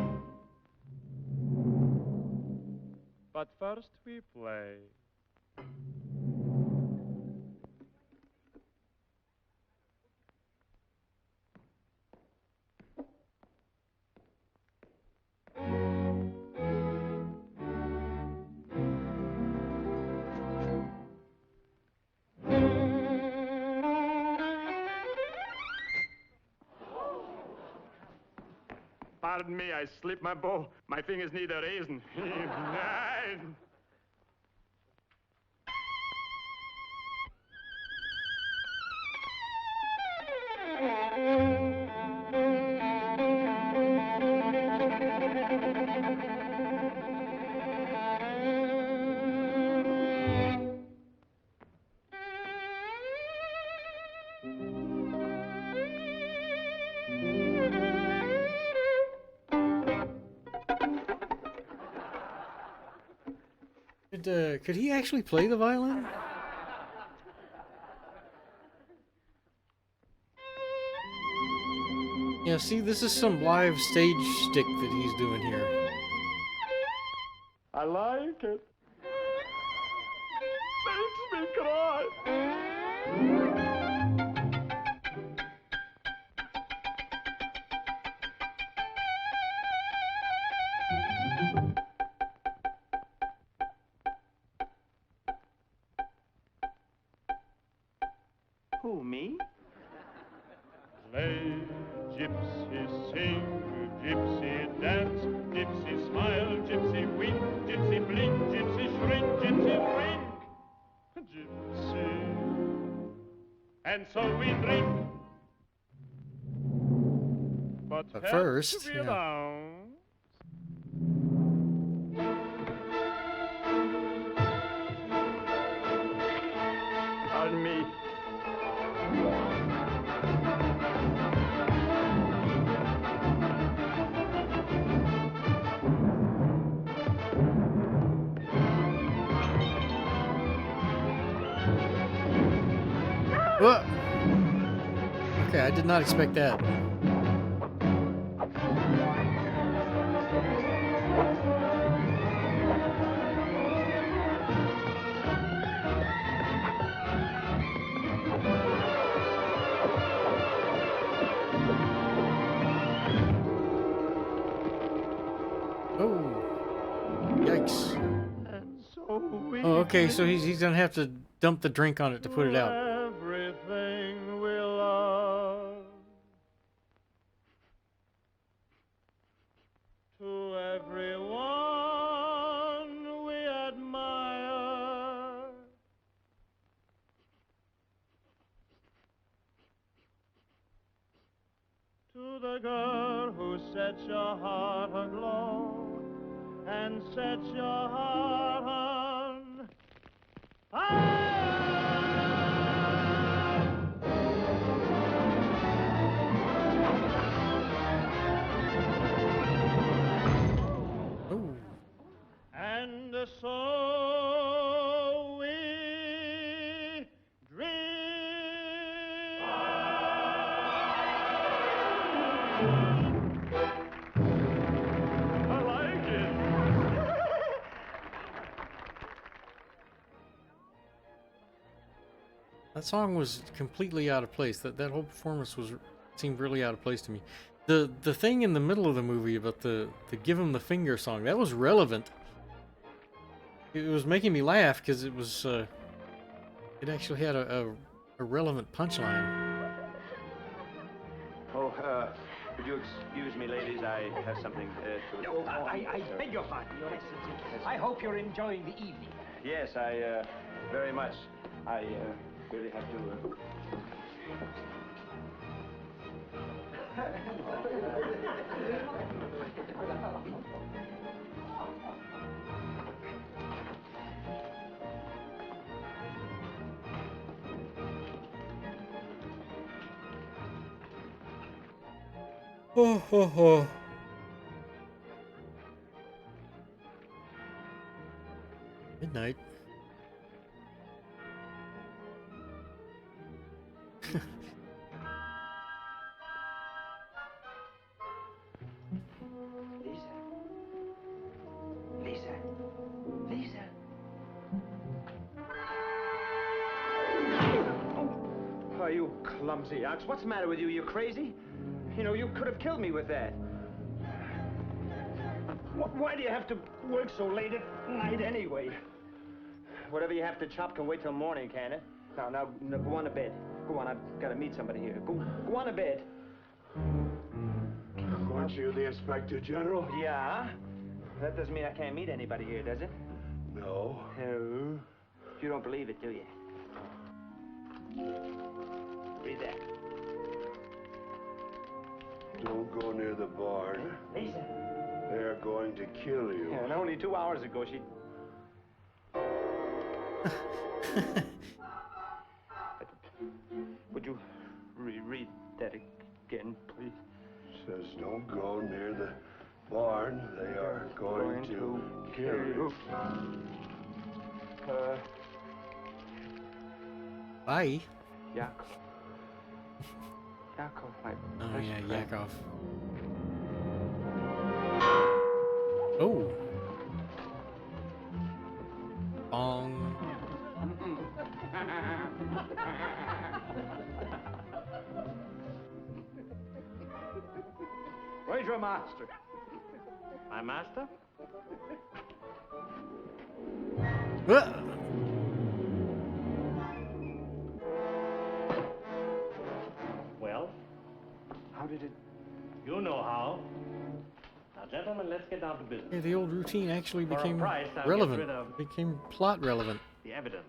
But first we play. Pardon me, I slipped my bow. My fingers need a raisin. Could he actually play the violin? Yeah, see, this is some live stage stick that he's doing here. I like it. Makes me cry. Who, me? Play, gypsy sing, gypsy dance, gypsy smile, gypsy wink, gypsy blink, gypsy shrink, gypsy drink, gypsy, and so we drink. But first, we yeah. down. Pardon me. What? Okay, I did not expect that. Oh, yikes. Oh, okay, so he's gonna have to dump the drink on it to put it out. Everything we love, to everyone we admire, to the girl who sets your heart aglow and sets your heart on fire. And so we drink. I like it. That song was completely out of place. That whole performance seemed really out of place to me. The thing in the middle of the movie about the "Give 'Em the Finger" song, that was relevant. It was making me laugh because it was it actually had a relevant punchline. Oh, Would you excuse me, ladies? I have something to... I beg your pardon, Your Excellency. I hope you're enjoying the evening. Yes, I, very much. I, really have to, Oh, ho, ho. Midnight. Lisa. Oh, you clumsy ox. What's the matter with you? You crazy? You know, you could have killed me with that. Why do you have to work so late at night anyway? Whatever you have to chop can wait till morning, can it? Now, go on to bed. Go on, I've got to meet somebody here. Go on to bed. Aren't you the Inspector General? Yeah? That doesn't mean I can't meet anybody here, does it? No. No. You don't believe it, do you? Read that. Don't go near the barn. Lisa. They're going to kill you. Yeah, and only 2 hours ago, she... Would you reread that again, please? Says don't go near the barn. They are going to kill you. Bye. Yakov. Yakov, my Oh, best yeah, friend. Yakov. Oh. Bong. Where's your master? My master? Well, how did it... You know how. Now, gentlemen, let's get down to business. Yeah, the old routine actually For a became price, I'll get relevant. rid of- Became plot relevant. The evidence.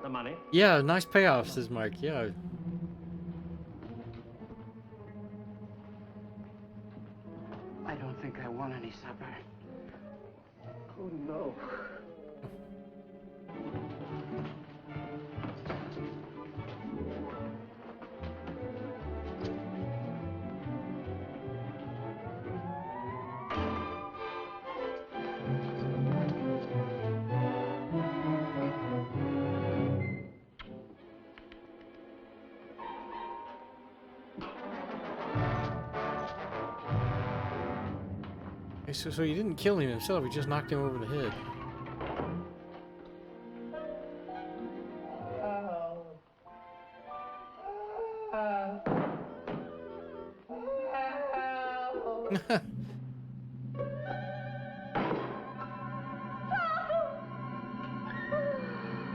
The money. Yeah, nice payoff, says Mike. Yeah. I don't think I want any supper. Oh, no. Okay, so he didn't kill him himself, he just knocked him over the head.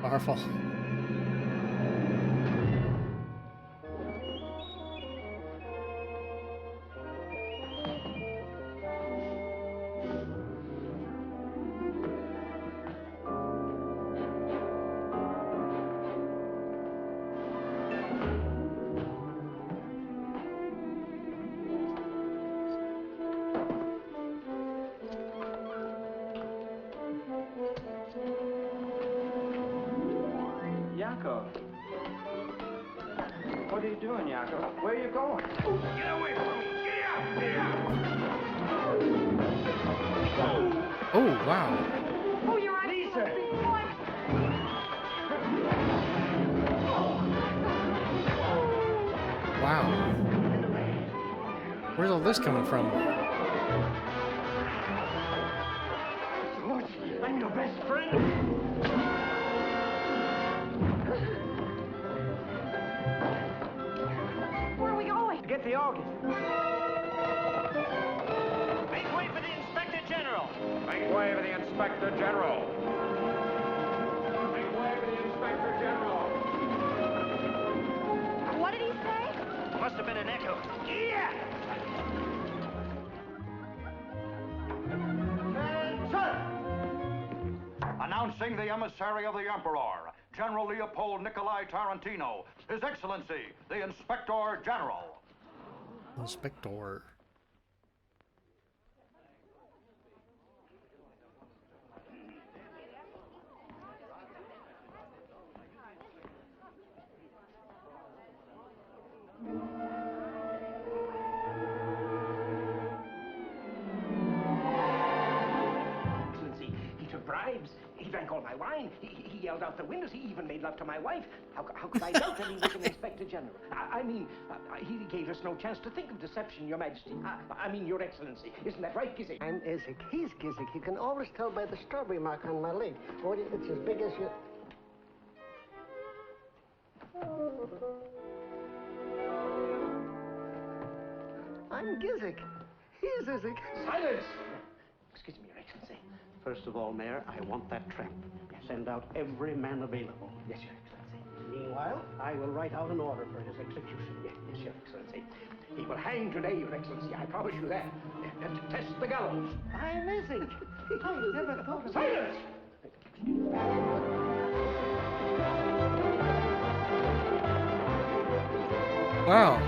Powerful. Yakov. What are you doing, Yakov? Where are you going? Get away from me! Get out! Get out! Oh, wow. Oh, you're right. Lisa! Wow. Where's all this coming from? George, I'm your best friend. Where are we going? To get the organ. Make way for the Inspector General. Make way for the Inspector General. Make way for the Inspector General. What did he say? Must have been an echo. Yeah! Introducing the emissary of the Emperor, General Leopold Nikolai Tarantino, His Excellency, the Inspector General. Inspector. Excellency, he took bribes. He drank all my wine. He yelled out the windows. He even made love to my wife. How could I doubt that he was an Inspector General? I mean, he gave us no chance to think of deception, Your Majesty. I mean, Your Excellency. Isn't that right, Gizik? I'm Izzik. He's Gizik. You can always tell by the strawberry mark on my leg. It's as big as you... I'm Gizik. He's Izzik. Silence! Excuse me, Your Excellency. First of all, Mayor, I want that trap. Send out every man available. Yes, Your Excellency. Meanwhile, I will write out an order for his execution. Yes, Your Excellency. He will hang today, Your Excellency. I promise you that. Test the gallows. I'm Izzik. I never thought of... Silence! Wow.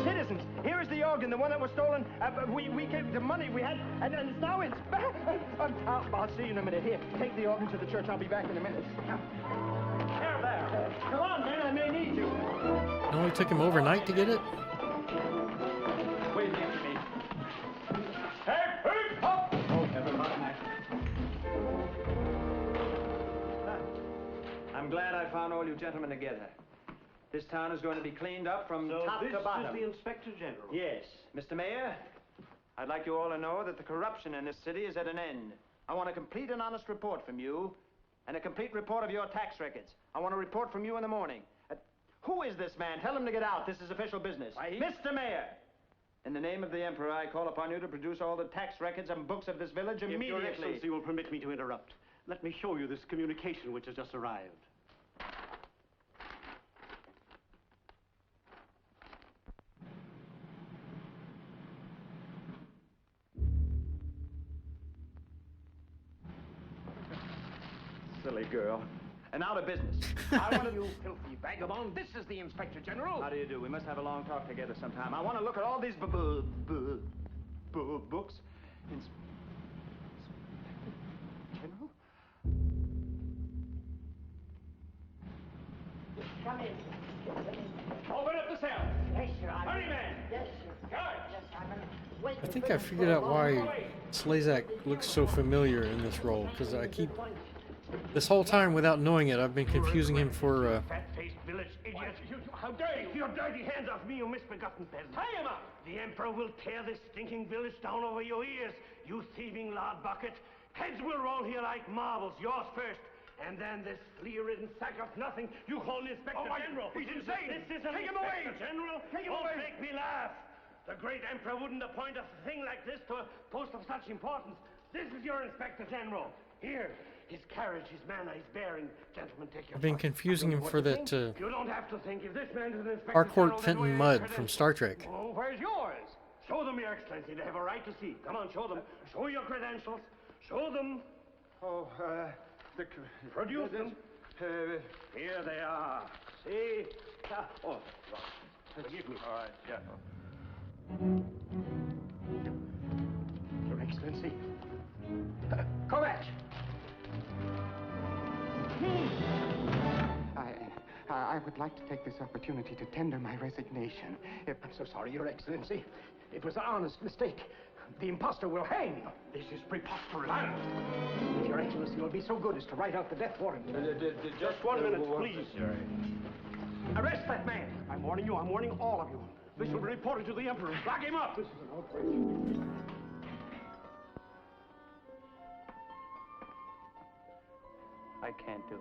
Citizens, here is the organ, the one that was stolen. We gave the money we had, and now it's back. I'll see you in a minute. Here, take the organ to the church. I'll be back in a minute. There, there. Come on, man, I may need you. It only took him overnight to get it? Wait next to me. Hey, up! Oh, never mind. I'm glad I found all you gentlemen together. This town is going to be cleaned up from top to bottom. So this is the Inspector General? Yes. Mr. Mayor, I'd like you all to know that the corruption in this city is at an end. I want a complete and honest report from you, and a complete report of your tax records. I want a report from you in the morning. Who is this man? Tell him to get out. This is official business. Mr. Mayor, in the name of the Emperor, I call upon you to produce all the tax records and books of this village immediately. If Your Excellency will permit me to interrupt, let me show you this communication which has just arrived. Silly girl. And out of business. I want you filthy vagabond. This is the Inspector General. How do you do? We must have a long talk together sometime. I want to look at all these books. General? Come in. Open up the cell. Yes, sir. Hurry, man. Yes, sir. Guard. Yes, I'm wait. I think I figured out why Slazak looks so familiar in this role, because I keep... This whole time, without knowing it, I've been confusing him for, Fat-faced village idiot. How dare you? Your dirty hands off me, you misbegotten peasant. Tie him up! The Emperor will tear this stinking village down over your ears, you thieving lard bucket. Heads will roll here like marbles, yours first. And then this flea-ridden sack of nothing you call an Inspector General. He's insane. This is an Take him away. Inspector General. Take him Don't away. make me laugh. The great Emperor wouldn't appoint a thing like this to a post of such importance. This is your Inspector General. Here. His carriage, his manner, his bearing. Gentlemen, take your I've been confusing him for that, You don't have to think. If this man is an Inspector Harcourt General, then Fenton we're Mudd credentials. from Star Trek. Oh, where's yours? Show them, Your Excellency. They have a right to see. Come on, show them. Show your credentials. Show them. Oh, Produce them. Here they are. See? Oh, right. Forgive me. All right, yeah. Your Excellency. Kovac! I would like to take this opportunity to tender my resignation. I'm so sorry, Your Excellency. It was an honest mistake. The impostor will hang. This is preposterous. If Your Excellency will be so good as to write out the death warrant. Just 1 minute, please, sir. Arrest that man. I'm warning you. I'm warning all of you. This will be reported to the Emperor. Lock him up. This is an outrage. I can't do it.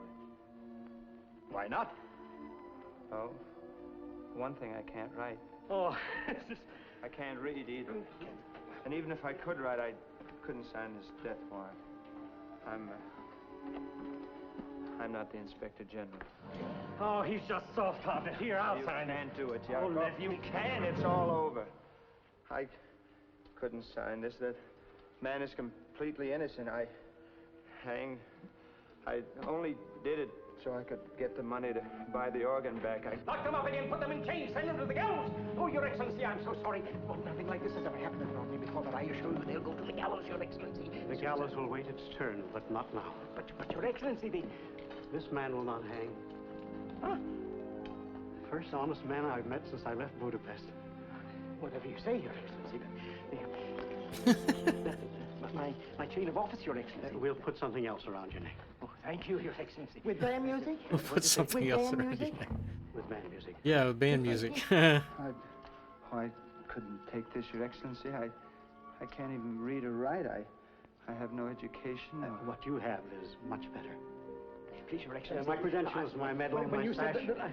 Why not? Oh, one thing I can't write. Oh, I can't read either. And even if I could write, I couldn't sign this death warrant. I'm not the Inspector General. Oh, he's just soft-hearted. Here, I'll sign it. You can't do it, Oh, Yakov. Lev, you can. It's all over. I couldn't sign this. That man is completely innocent. hanged. I only did it so I could get the money to buy the organ back. Lock them up again, put them in chains, send them to the gallows. Oh, Your Excellency, I'm so sorry. Oh, nothing like this has ever happened in Romney before, but I assure you they'll go to the gallows, Your Excellency. The gallows will wait its turn, but not now. But Your Excellency, This man will not hang. Huh? First honest man I've met since I left Budapest. Whatever you say, Your Excellency. My chain of office, Your Excellency. We'll put something else around your neck. Oh, thank you, Your Excellency. With band music? We'll put something else around you. With band music. Yeah, with band music. I couldn't take this, Your Excellency. I can't even read or write. I have no education. What you have is much better. Please, Your Excellency. My credentials, my medal, when my you sash. said that,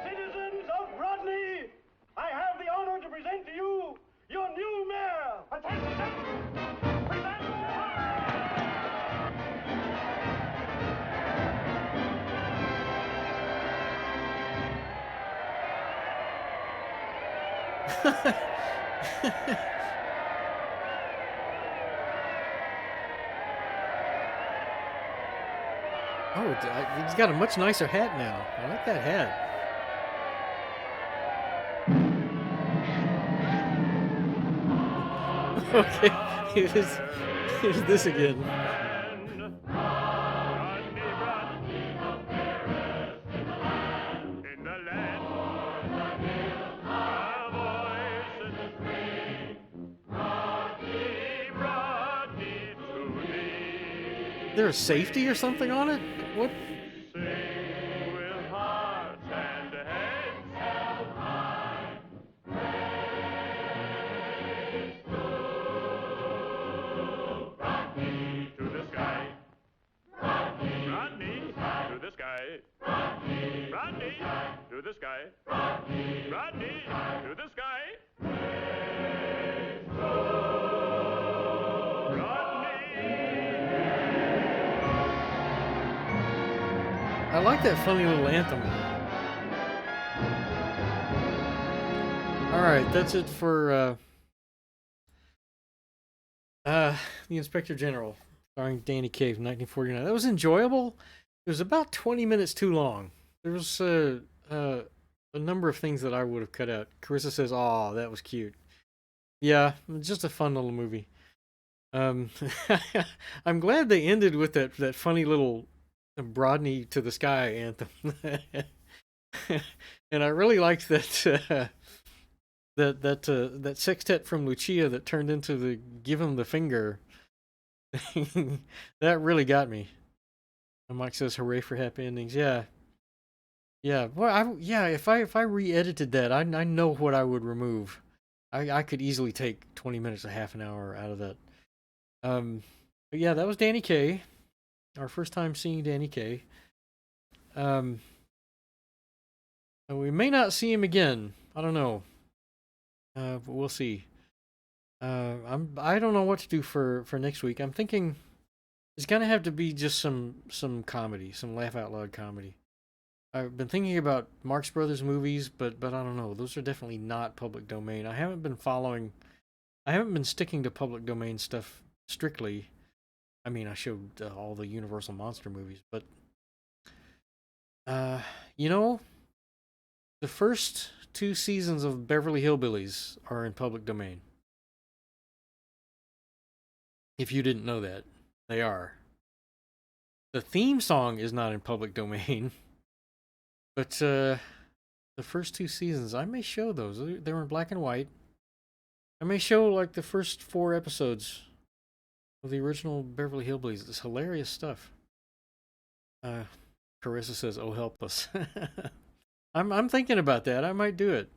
Citizens of Rodney, I have the honor to present to you your new mayor. Attention! Oh, he's got a much nicer hat now. I like that hat. Okay, here's this again. There a safety or something on it? What? To the sky. Rodney, to the sky. I like that funny little anthem. Alright, that's it for The Inspector General, starring Danny Kaye from 1949. That was enjoyable. It was about 20 minutes too long. There was a number of things that I would have cut out. Carissa says, "Aw, that was cute." Yeah, just a fun little movie. I'm glad they ended with that funny little Broadney to the Sky anthem. And I really liked that that sextet from Lucia that turned into the "Give Him the Finger." That really got me. And Mike says, "Hooray for happy endings." Yeah. Well, if I re-edited that, I know what I would remove. I could easily take 20 minutes to half an hour out of that. But yeah, that was Danny Kaye. Our first time seeing Danny Kaye. We may not see him again. I don't know. But we'll see. I don't know what to do for next week. I'm thinking it's gonna have to be just some comedy, some laugh out loud comedy. I've been thinking about Marx Brothers movies, but I don't know. Those are definitely not public domain. I haven't been sticking to public domain stuff strictly. I mean, I showed all the Universal Monster movies, but the first 2 seasons of Beverly Hillbillies are in public domain. If you didn't know that, they are. The theme song is not in public domain. But the first 2 seasons, I may show those. They were in black and white. I may show like the first 4 episodes of the original Beverly Hillbillies. It's hilarious stuff. Carissa says, "Oh, help us." I'm thinking about that. I might do it.